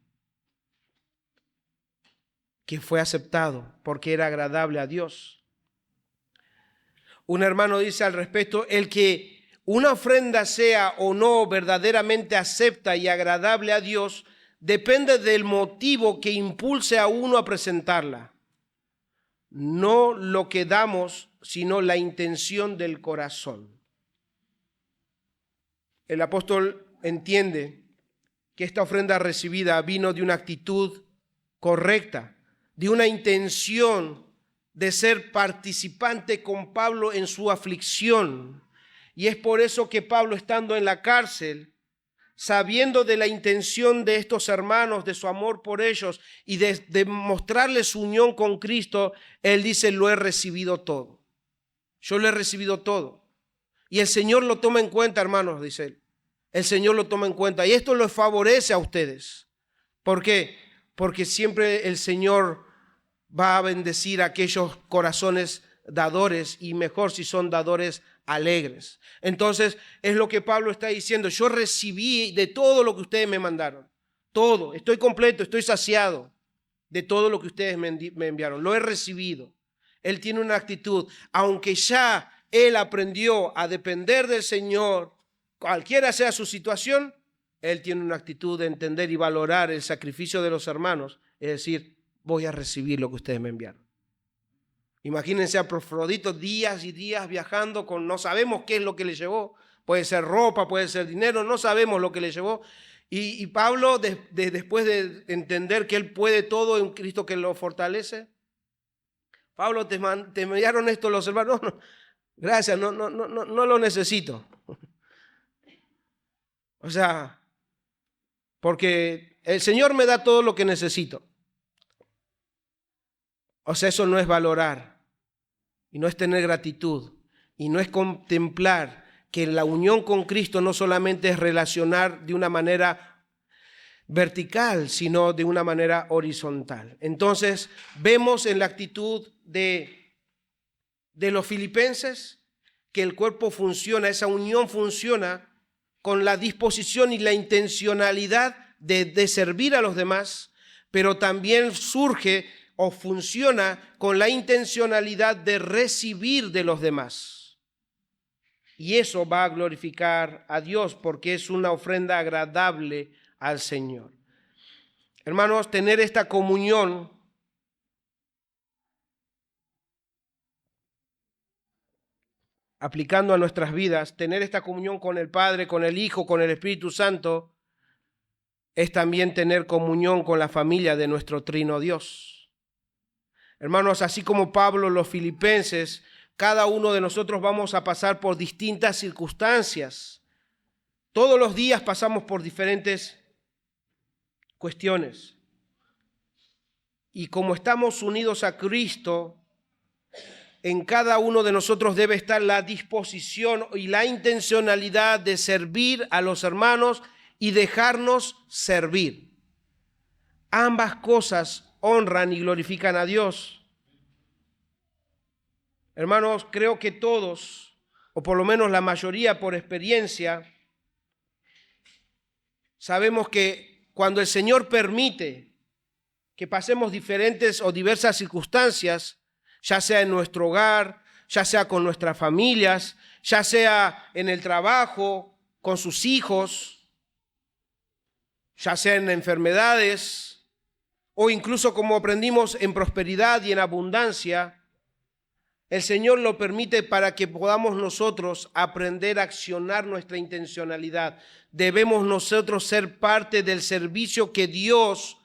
que fue aceptado porque era agradable a Dios. Un hermano dice al respecto, el que una ofrenda sea o no verdaderamente acepta y agradable a Dios depende del motivo que impulse a uno a presentarla. No lo que damos, sino la intención del corazón. El apóstol entiende que esta ofrenda recibida vino de una actitud correcta, de una intención de ser participante con Pablo en su aflicción. Y es por eso que Pablo, estando en la cárcel, sabiendo de la intención de estos hermanos, de su amor por ellos y de mostrarles su unión con Cristo, él dice, lo he recibido todo. Yo lo he recibido todo. Y el Señor lo toma en cuenta, hermanos, dice él. El Señor lo toma en cuenta. Y esto les favorece a ustedes. ¿Por qué? Porque siempre el Señor va a bendecir a aquellos corazones dadores, y mejor si son dadores alegres. Entonces es lo que Pablo está diciendo. Yo recibí de todo lo que ustedes me mandaron. Todo. Estoy completo, estoy saciado de todo lo que ustedes me enviaron. Lo he recibido. Él tiene una actitud, aunque ya él aprendió a depender del Señor, cualquiera sea su situación, él tiene una actitud de entender y valorar el sacrificio de los hermanos, es decir, voy a recibir lo que ustedes me enviaron. Imagínense a Epafrodito días y días viajando con no sabemos qué es lo que le llevó, puede ser ropa, puede ser dinero, no sabemos lo que le llevó. Y Pablo, después de entender que él puede todo en Cristo que lo fortalece, Pablo, te enviaron esto los hermanos, no, gracias, no lo necesito. O sea, porque el Señor me da todo lo que necesito. O sea, eso no es valorar, y no es tener gratitud, y no es contemplar que la unión con Cristo no solamente es relacionar de una manera vertical, sino de una manera horizontal. Entonces, vemos en la actitud de los filipenses que el cuerpo funciona, esa unión funciona con la disposición y la intencionalidad de servir a los demás, pero también surge o funciona con la intencionalidad de recibir de los demás. Y eso va a glorificar a Dios porque es una ofrenda agradable al Señor. Hermanos, tener esta comunión aplicando a nuestras vidas, tener esta comunión con el Padre, con el Hijo, con el Espíritu Santo, es también tener comunión con la familia de nuestro trino Dios. Hermanos, así como Pablo, los filipenses, cada uno de nosotros vamos a pasar por distintas circunstancias. Todos los días pasamos por diferentes cuestiones. Y como estamos unidos a Cristo, en cada uno de nosotros debe estar la disposición y la intencionalidad de servir a los hermanos y dejarnos servir. Ambas cosas honran y glorifican a Dios. Hermanos, creo que todos, o por lo menos la mayoría por experiencia, sabemos que cuando el Señor permite que pasemos diferentes o diversas circunstancias, ya sea en nuestro hogar, ya sea con nuestras familias, ya sea en el trabajo, con sus hijos, ya sea en enfermedades, o incluso como aprendimos en prosperidad y en abundancia, el Señor lo permite para que podamos nosotros aprender a accionar nuestra intencionalidad. Debemos nosotros ser parte del servicio que Dios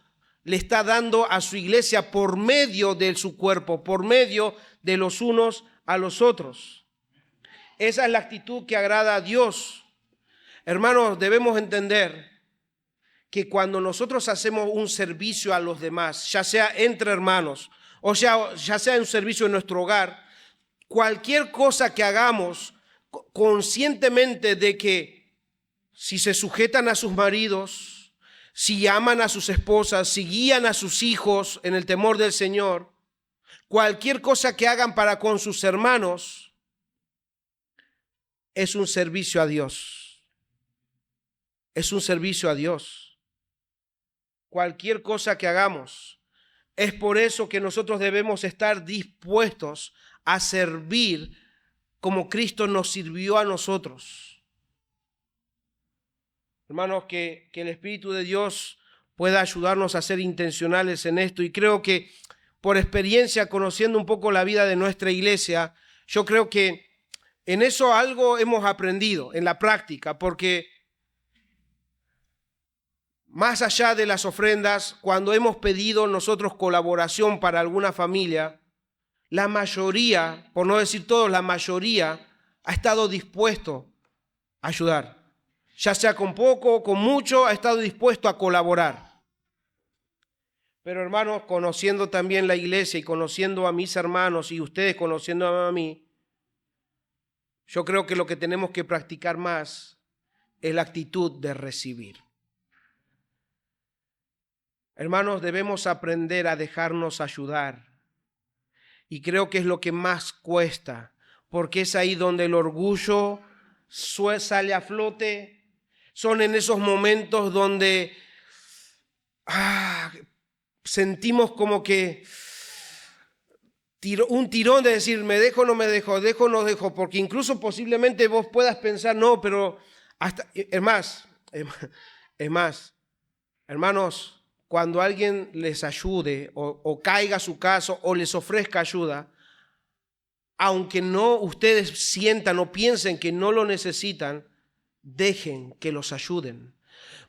le está dando a su iglesia por medio de su cuerpo, por medio de los unos a los otros. Esa es la actitud que agrada a Dios. Hermanos, debemos entender que cuando nosotros hacemos un servicio a los demás, ya sea entre hermanos, o ya sea un servicio en nuestro hogar, cualquier cosa que hagamos conscientemente de que si se sujetan a sus maridos, si aman a sus esposas, si guían a sus hijos en el temor del Señor, cualquier cosa que hagan para con sus hermanos es un servicio a Dios. Es un servicio a Dios. Cualquier cosa que hagamos. Es por eso que nosotros debemos estar dispuestos a servir como Cristo nos sirvió a nosotros. Hermanos, que el Espíritu de Dios pueda ayudarnos a ser intencionales en esto. Y creo que por experiencia, conociendo un poco la vida de nuestra iglesia, yo creo que en eso algo hemos aprendido, en la práctica, porque más allá de las ofrendas, cuando hemos pedido nosotros colaboración para alguna familia, la mayoría, por no decir todos, la mayoría ha estado dispuesto a ayudar. Ya sea con poco o con mucho, ha estado dispuesto a colaborar. Pero hermanos, conociendo también la iglesia y conociendo a mis hermanos y ustedes conociendo a mí, yo creo que lo que tenemos que practicar más es la actitud de recibir. Hermanos, debemos aprender a dejarnos ayudar. Y creo que es lo que más cuesta, porque es ahí donde el orgullo sale a flote. Son en esos momentos donde sentimos como que un tirón de decir, me dejo o no me dejo, dejo o no dejo, porque incluso posiblemente vos puedas pensar, no, pero hasta, es más, hermanos, cuando alguien les ayude o caiga a su caso o les ofrezca ayuda, aunque no ustedes sientan o piensen que no lo necesitan, dejen que los ayuden.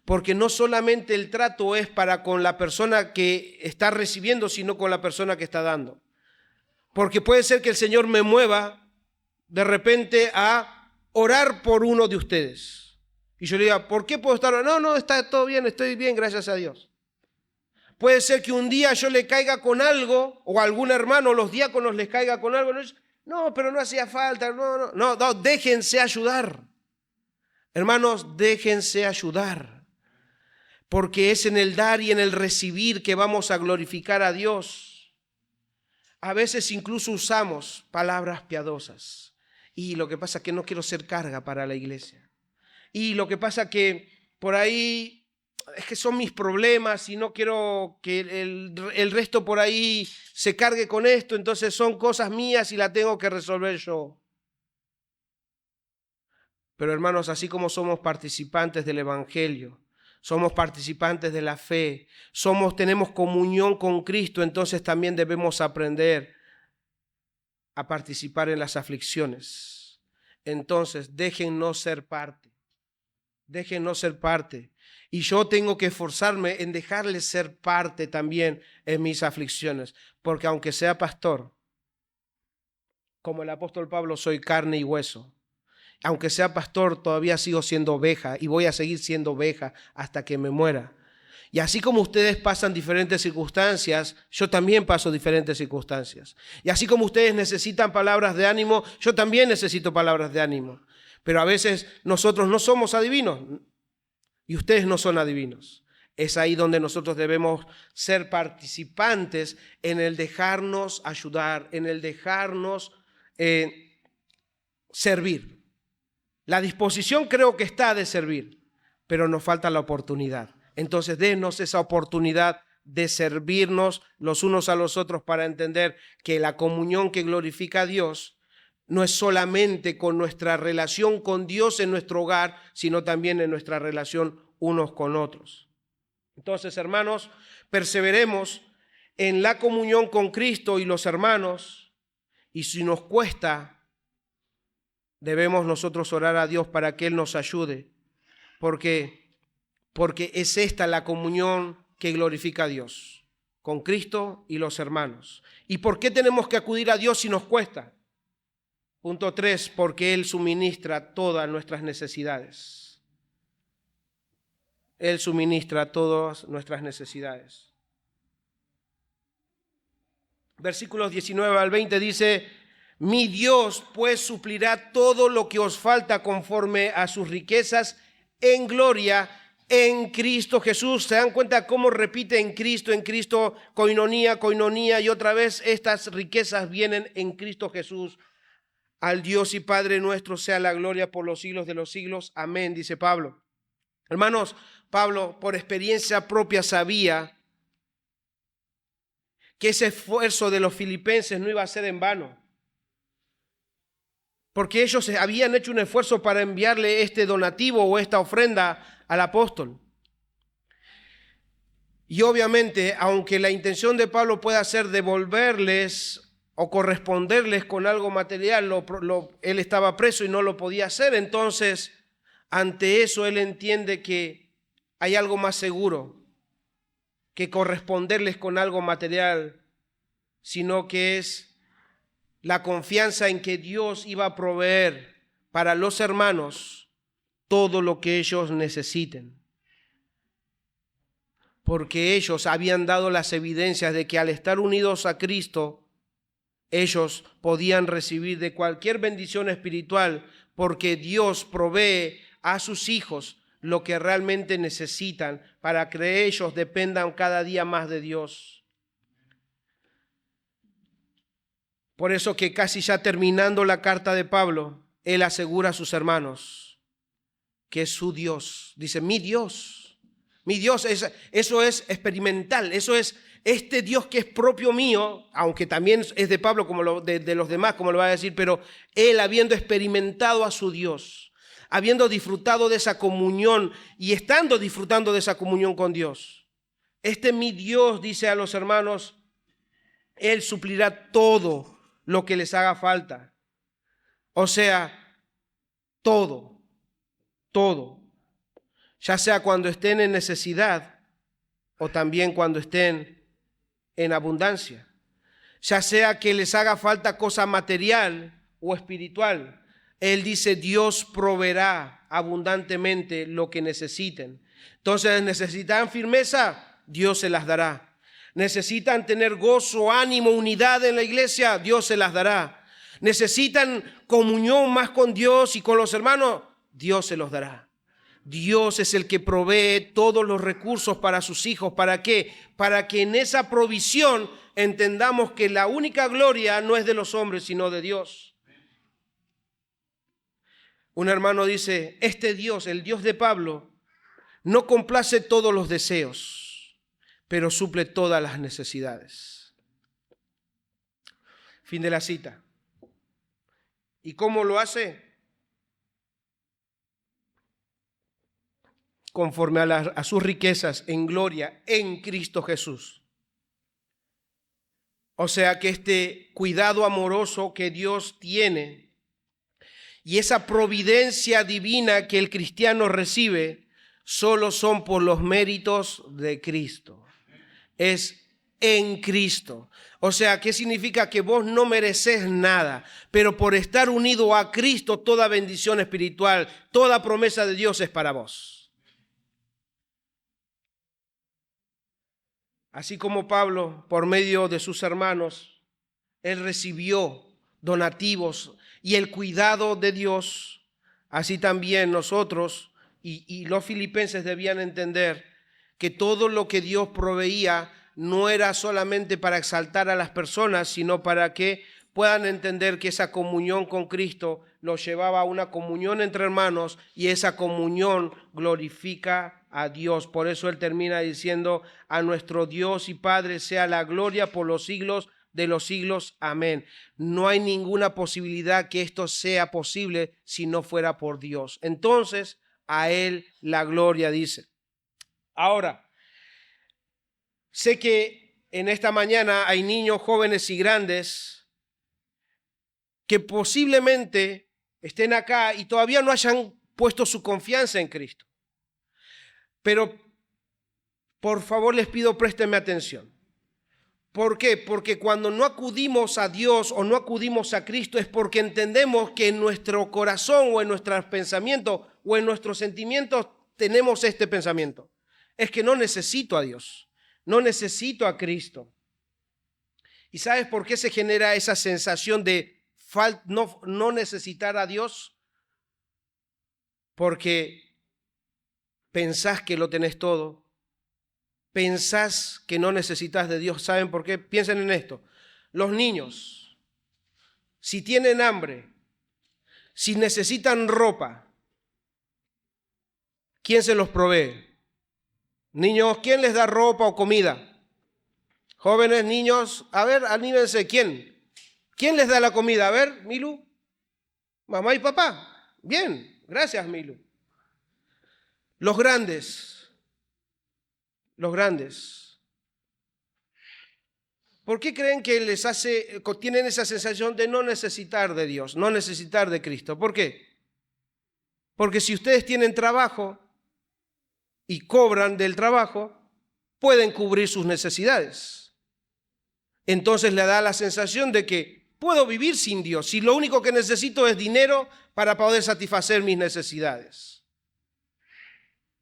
Porque no solamente el trato es para con la persona que está recibiendo, sino con la persona que está dando. Porque puede ser que el Señor me mueva de repente a orar por uno de ustedes. Y yo le diga, ¿por qué puedo estar orando? No, está todo bien, estoy bien, gracias a Dios. Puede ser que un día yo le caiga con algo, o algún hermano, los diáconos les caiga con algo. No, pero no hacía falta, no, déjense ayudar. Hermanos, déjense ayudar. Porque es en el dar y en el recibir que vamos a glorificar a Dios. A veces incluso usamos palabras piadosas. Y lo que pasa es que no quiero ser carga para la iglesia. Y lo que pasa es que por ahí es que son mis problemas y no quiero que el resto por ahí se cargue con esto. Entonces son cosas mías y las tengo que resolver yo. Pero hermanos, así como somos participantes del Evangelio, somos participantes de la fe, tenemos comunión con Cristo, entonces también debemos aprender a participar en las aflicciones. Entonces, déjennos ser parte. Déjennos ser parte. Y yo tengo que esforzarme en dejarles ser parte también en mis aflicciones. Porque aunque sea pastor, como el apóstol Pablo, soy carne y hueso. Aunque sea pastor, todavía sigo siendo oveja y voy a seguir siendo oveja hasta que me muera. Y así como ustedes pasan diferentes circunstancias, yo también paso diferentes circunstancias. Y así como ustedes necesitan palabras de ánimo, yo también necesito palabras de ánimo. Pero a veces nosotros no somos adivinos y ustedes no son adivinos. Es ahí donde nosotros debemos ser participantes en el dejarnos ayudar, en el dejarnos servir. La disposición creo que está de servir, pero nos falta la oportunidad. Entonces, denos esa oportunidad de servirnos los unos a los otros para entender que la comunión que glorifica a Dios no es solamente con nuestra relación con Dios en nuestro hogar, sino también en nuestra relación unos con otros. Entonces, hermanos, perseveremos en la comunión con Cristo y los hermanos, y si nos cuesta, debemos nosotros orar a Dios para que Él nos ayude, porque es esta la comunión que glorifica a Dios, con Cristo y los hermanos. ¿Y por qué tenemos que acudir a Dios si nos cuesta? Punto 3, porque Él suministra todas nuestras necesidades. Él suministra todas nuestras necesidades. Versículos 19 al 20 dice, Mi Dios pues suplirá todo lo que os falta conforme a sus riquezas en gloria en Cristo Jesús. ¿Se dan cuenta cómo repite en Cristo, coinonía, coinonía, y otra vez estas riquezas vienen en Cristo Jesús? Al Dios y Padre nuestro sea la gloria por los siglos de los siglos. Amén, dice Pablo. Hermanos, Pablo por experiencia propia sabía que ese esfuerzo de los filipenses no iba a ser en vano, porque ellos habían hecho un esfuerzo para enviarle este donativo o esta ofrenda al apóstol. Y obviamente, aunque la intención de Pablo pueda ser devolverles o corresponderles con algo material, él estaba preso y no lo podía hacer. Entonces, ante eso, él entiende que hay algo más seguro que corresponderles con algo material, sino que es la confianza en que Dios iba a proveer para los hermanos todo lo que ellos necesiten. Porque ellos habían dado las evidencias de que al estar unidos a Cristo, ellos podían recibir de cualquier bendición espiritual, porque Dios provee a sus hijos lo que realmente necesitan para que ellos dependan cada día más de Dios. Por eso que casi ya terminando la carta de Pablo, él asegura a sus hermanos que es su Dios. Dice, mi Dios, eso es experimental, eso es este Dios que es propio mío, aunque también es de Pablo como de los demás, como lo va a decir, pero él habiendo experimentado a su Dios, habiendo disfrutado de esa comunión y estando disfrutando de esa comunión con Dios. Este mi Dios, dice a los hermanos, él suplirá todo lo que les haga falta. O sea, todo, ya sea cuando estén en necesidad o también cuando estén en abundancia, ya sea que les haga falta cosa material o espiritual. Él dice, Dios proveerá abundantemente lo que necesiten. Entonces, ¿necesitan firmeza? Dios se las dará. ¿Necesitan tener gozo, ánimo, unidad en la iglesia? Dios se las dará. ¿Necesitan comunión más con Dios y con los hermanos? Dios se los dará. Dios es el que provee todos los recursos para sus hijos. ¿Para qué? Para que en esa provisión entendamos que la única gloria no es de los hombres, sino de Dios. Un hermano dice, este Dios, el Dios de Pablo, no complace todos los deseos, pero suple todas las necesidades. Fin de la cita. ¿Y cómo lo hace? Conforme a sus riquezas en gloria en Cristo Jesús. O sea que este cuidado amoroso que Dios tiene y esa providencia divina que el cristiano recibe solo son por los méritos de Cristo. Es en Cristo. O sea, ¿qué significa? Que vos no mereces nada, pero por estar unido a Cristo, toda bendición espiritual, toda promesa de Dios es para vos. Así como Pablo, por medio de sus hermanos, él recibió donativos y el cuidado de Dios, así también nosotros y los filipenses debían entender que todo lo que Dios proveía no era solamente para exaltar a las personas, sino para que puedan entender que esa comunión con Cristo los llevaba a una comunión entre hermanos y esa comunión glorifica a Dios. Por eso él termina diciendo, a nuestro Dios y Padre sea la gloria por los siglos de los siglos. Amén. No hay ninguna posibilidad que esto sea posible si no fuera por Dios. Entonces, a él la gloria, dice. Ahora, sé que en esta mañana hay niños, jóvenes y grandes que posiblemente estén acá y todavía no hayan puesto su confianza en Cristo. Pero, por favor, les pido, préstenme atención. ¿Por qué? Porque cuando no acudimos a Dios o no acudimos a Cristo es porque entendemos que en nuestro corazón o en nuestros pensamientos o en nuestros sentimientos tenemos este pensamiento. Es que no necesito a Dios, no necesito a Cristo. ¿Y sabes por qué se genera esa sensación de no necesitar a Dios porque pensás que lo tenés todo, pensás que no necesitas de Dios. ¿Saben por qué? Piensen en esto. Los niños, si tienen hambre, si necesitan ropa, ¿quién se los provee? Niños, ¿quién les da ropa o comida? Jóvenes, niños, a ver, anímense, ¿quién? ¿Quién les da la comida? A ver, Milu. Mamá y papá. Bien, gracias, Milu. Los grandes. ¿Por qué creen que tienen esa sensación de no necesitar de Dios, no necesitar de Cristo? ¿Por qué? Porque si ustedes tienen trabajo y cobran del trabajo, pueden cubrir sus necesidades. Entonces le da la sensación de que puedo vivir sin Dios, si lo único que necesito es dinero para poder satisfacer mis necesidades.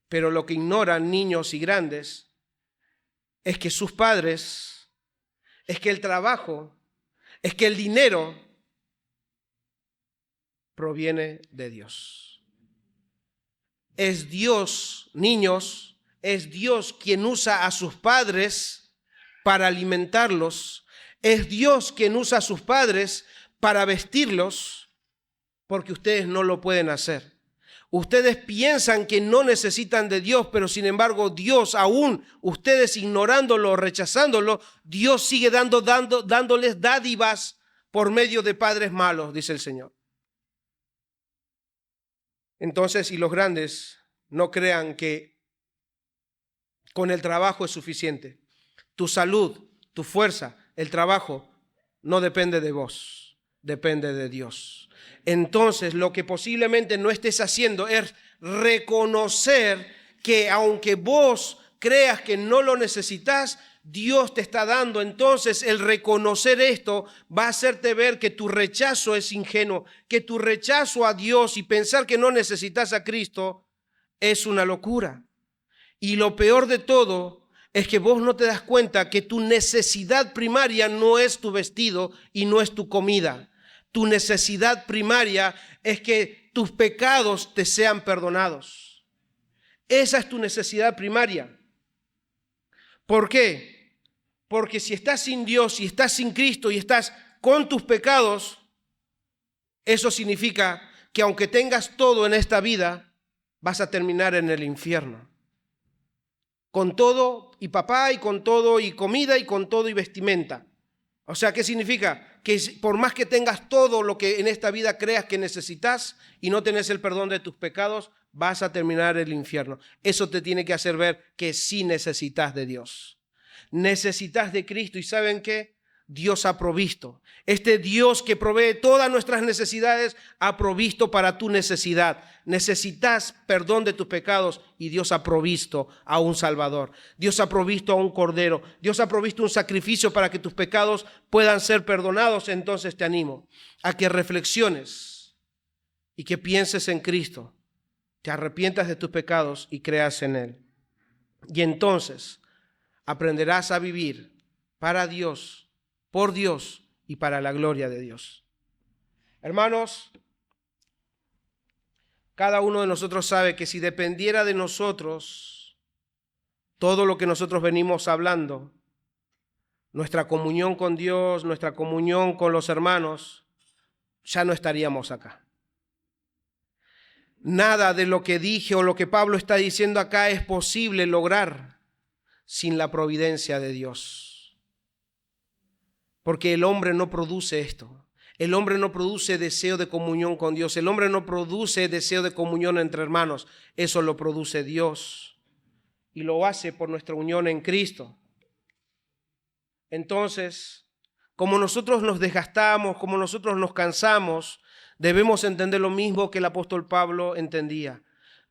Pero lo que ignoran niños y grandes es que sus padres, es que el trabajo, es que el dinero proviene de Dios. Es Dios, niños, es Dios quien usa a sus padres para alimentarlos. Es Dios quien usa a sus padres para vestirlos, porque ustedes no lo pueden hacer. Ustedes piensan que no necesitan de Dios, pero sin embargo Dios, aún ustedes ignorándolo, rechazándolo, Dios sigue dándoles dádivas por medio de padres malos, dice el Señor. Entonces, y los grandes no crean que con el trabajo es suficiente. Tu salud, tu fuerza, el trabajo no depende de vos, depende de Dios. Entonces, lo que posiblemente no estés haciendo es reconocer que aunque vos creas que no lo necesitas, Dios te está dando. Entonces, el reconocer esto va a hacerte ver que tu rechazo es ingenuo, que tu rechazo a Dios y pensar que no necesitas a Cristo es una locura. Y lo peor de todo es que vos no te das cuenta que tu necesidad primaria no es tu vestido y no es tu comida. Tu necesidad primaria es que tus pecados te sean perdonados. Esa es tu necesidad primaria. ¿Por qué? Porque si estás sin Dios, si estás sin Cristo y estás con tus pecados, eso significa que aunque tengas todo en esta vida, vas a terminar en el infierno. Con todo y papá y con todo y comida y con todo y vestimenta. O sea, ¿qué significa? Que por más que tengas todo lo que en esta vida creas que necesitas y no tenés el perdón de tus pecados, vas a terminar el infierno. Eso te tiene que hacer ver que sí necesitas de Dios. Necesitas de Cristo. ¿Y saben qué? Dios ha provisto. Este Dios que provee todas nuestras necesidades ha provisto para tu necesidad. Necesitas perdón de tus pecados y Dios ha provisto a un Salvador. Dios ha provisto a un Cordero. Dios ha provisto un sacrificio para que tus pecados puedan ser perdonados. Entonces te animo a que reflexiones y que pienses en Cristo. Te arrepientas de tus pecados y creas en Él. Y entonces aprenderás a vivir para Dios, por Dios y para la gloria de Dios. Hermanos, cada uno de nosotros sabe que si dependiera de nosotros todo lo que nosotros venimos hablando, nuestra comunión con Dios, nuestra comunión con los hermanos, ya no estaríamos acá. Nada de lo que dije o lo que Pablo está diciendo acá es posible lograr sin la providencia de Dios. Porque el hombre no produce esto. El hombre no produce deseo de comunión con Dios. El hombre no produce deseo de comunión entre hermanos. Eso lo produce Dios. Y lo hace por nuestra unión en Cristo. Entonces, como nosotros nos desgastamos, como nosotros nos cansamos, debemos entender lo mismo que el apóstol Pablo entendía.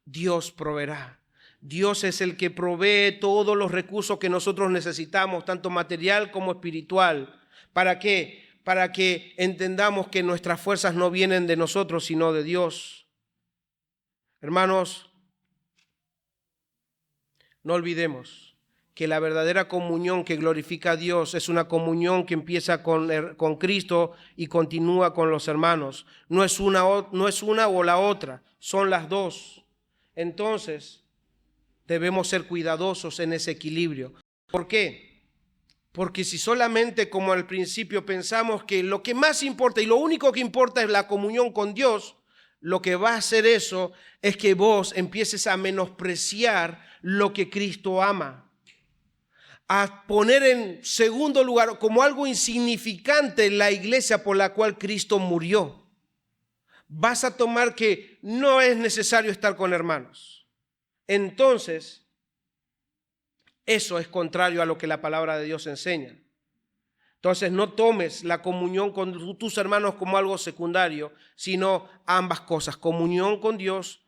Dios proveerá. Dios es el que provee todos los recursos que nosotros necesitamos, tanto material como espiritual. ¿Para qué? Para que entendamos que nuestras fuerzas no vienen de nosotros, sino de Dios. Hermanos, no olvidemos que la verdadera comunión que glorifica a Dios es una comunión que empieza con Cristo y continúa con los hermanos. No es una o la otra, son las dos. Entonces, debemos ser cuidadosos en ese equilibrio. ¿Por qué? Porque si solamente, como al principio, pensamos que lo que más importa y lo único que importa es la comunión con Dios, lo que va a hacer eso es que vos empieces a menospreciar lo que Cristo ama, a poner en segundo lugar como algo insignificante la iglesia por la cual Cristo murió. Vas a tomar que no es necesario estar con hermanos. Entonces, eso es contrario a lo que la palabra de Dios enseña. Entonces, no tomes la comunión con tus hermanos como algo secundario, sino ambas cosas, comunión con Dios,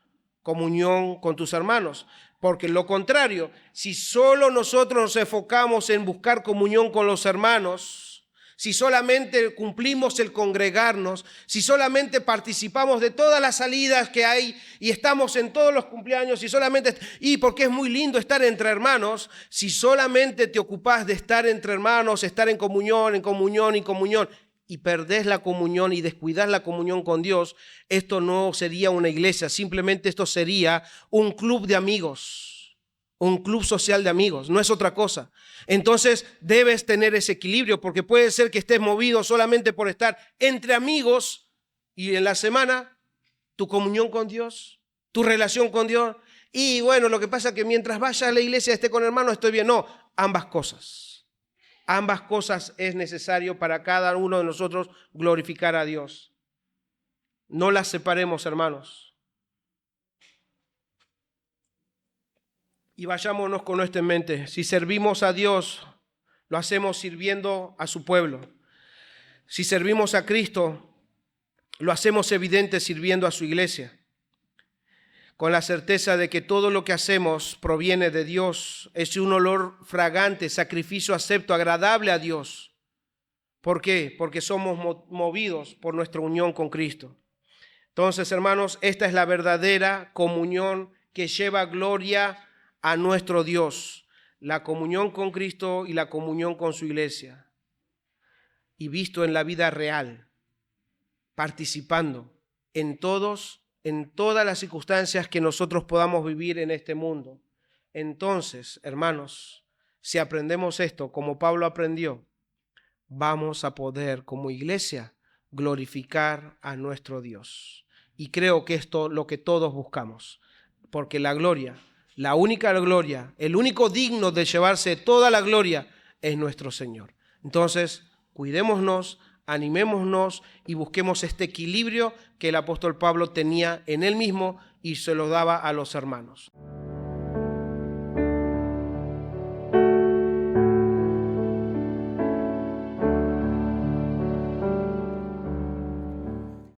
comunión con tus hermanos. Porque lo contrario, si solo nosotros nos enfocamos en buscar comunión con los hermanos, si solamente cumplimos el congregarnos, si solamente participamos de todas las salidas que hay y estamos en todos los cumpleaños y porque es muy lindo estar entre hermanos, si solamente te ocupás de estar entre hermanos, estar en comunión y perdés la comunión y descuidás la comunión con Dios, esto no sería una iglesia, simplemente esto sería un club de amigos, un club social de amigos, no es otra cosa. Entonces debes tener ese equilibrio, porque puede ser que estés movido solamente por estar entre amigos y en la semana tu comunión con Dios, tu relación con Dios. Y bueno, lo que pasa es que mientras vaya a la iglesia esté con hermanos, estoy bien. No, ambas cosas. Ambas cosas es necesario para cada uno de nosotros glorificar a Dios. No las separemos, hermanos. Y vayámonos con esto en mente. Si servimos a Dios, lo hacemos sirviendo a su pueblo. Si servimos a Cristo, lo hacemos evidente sirviendo a su iglesia. Con la certeza de que todo lo que hacemos proviene de Dios. Es un olor fragante, sacrificio acepto, agradable a Dios. ¿Por qué? Porque somos movidos por nuestra unión con Cristo. Entonces, hermanos, esta es la verdadera comunión que lleva gloria a nuestro Dios, la comunión con Cristo y la comunión con su iglesia, y visto en la vida real, participando en todas las circunstancias que nosotros podamos vivir en este mundo. Entonces, hermanos, si aprendemos esto como Pablo aprendió, vamos a poder como iglesia glorificar a nuestro Dios. Y creo que esto es lo que todos buscamos, porque la gloria, la única gloria, el único digno de llevarse toda la gloria es nuestro Señor. Entonces, cuidémonos, animémonos y busquemos este equilibrio que el apóstol Pablo tenía en él mismo y se lo daba a los hermanos.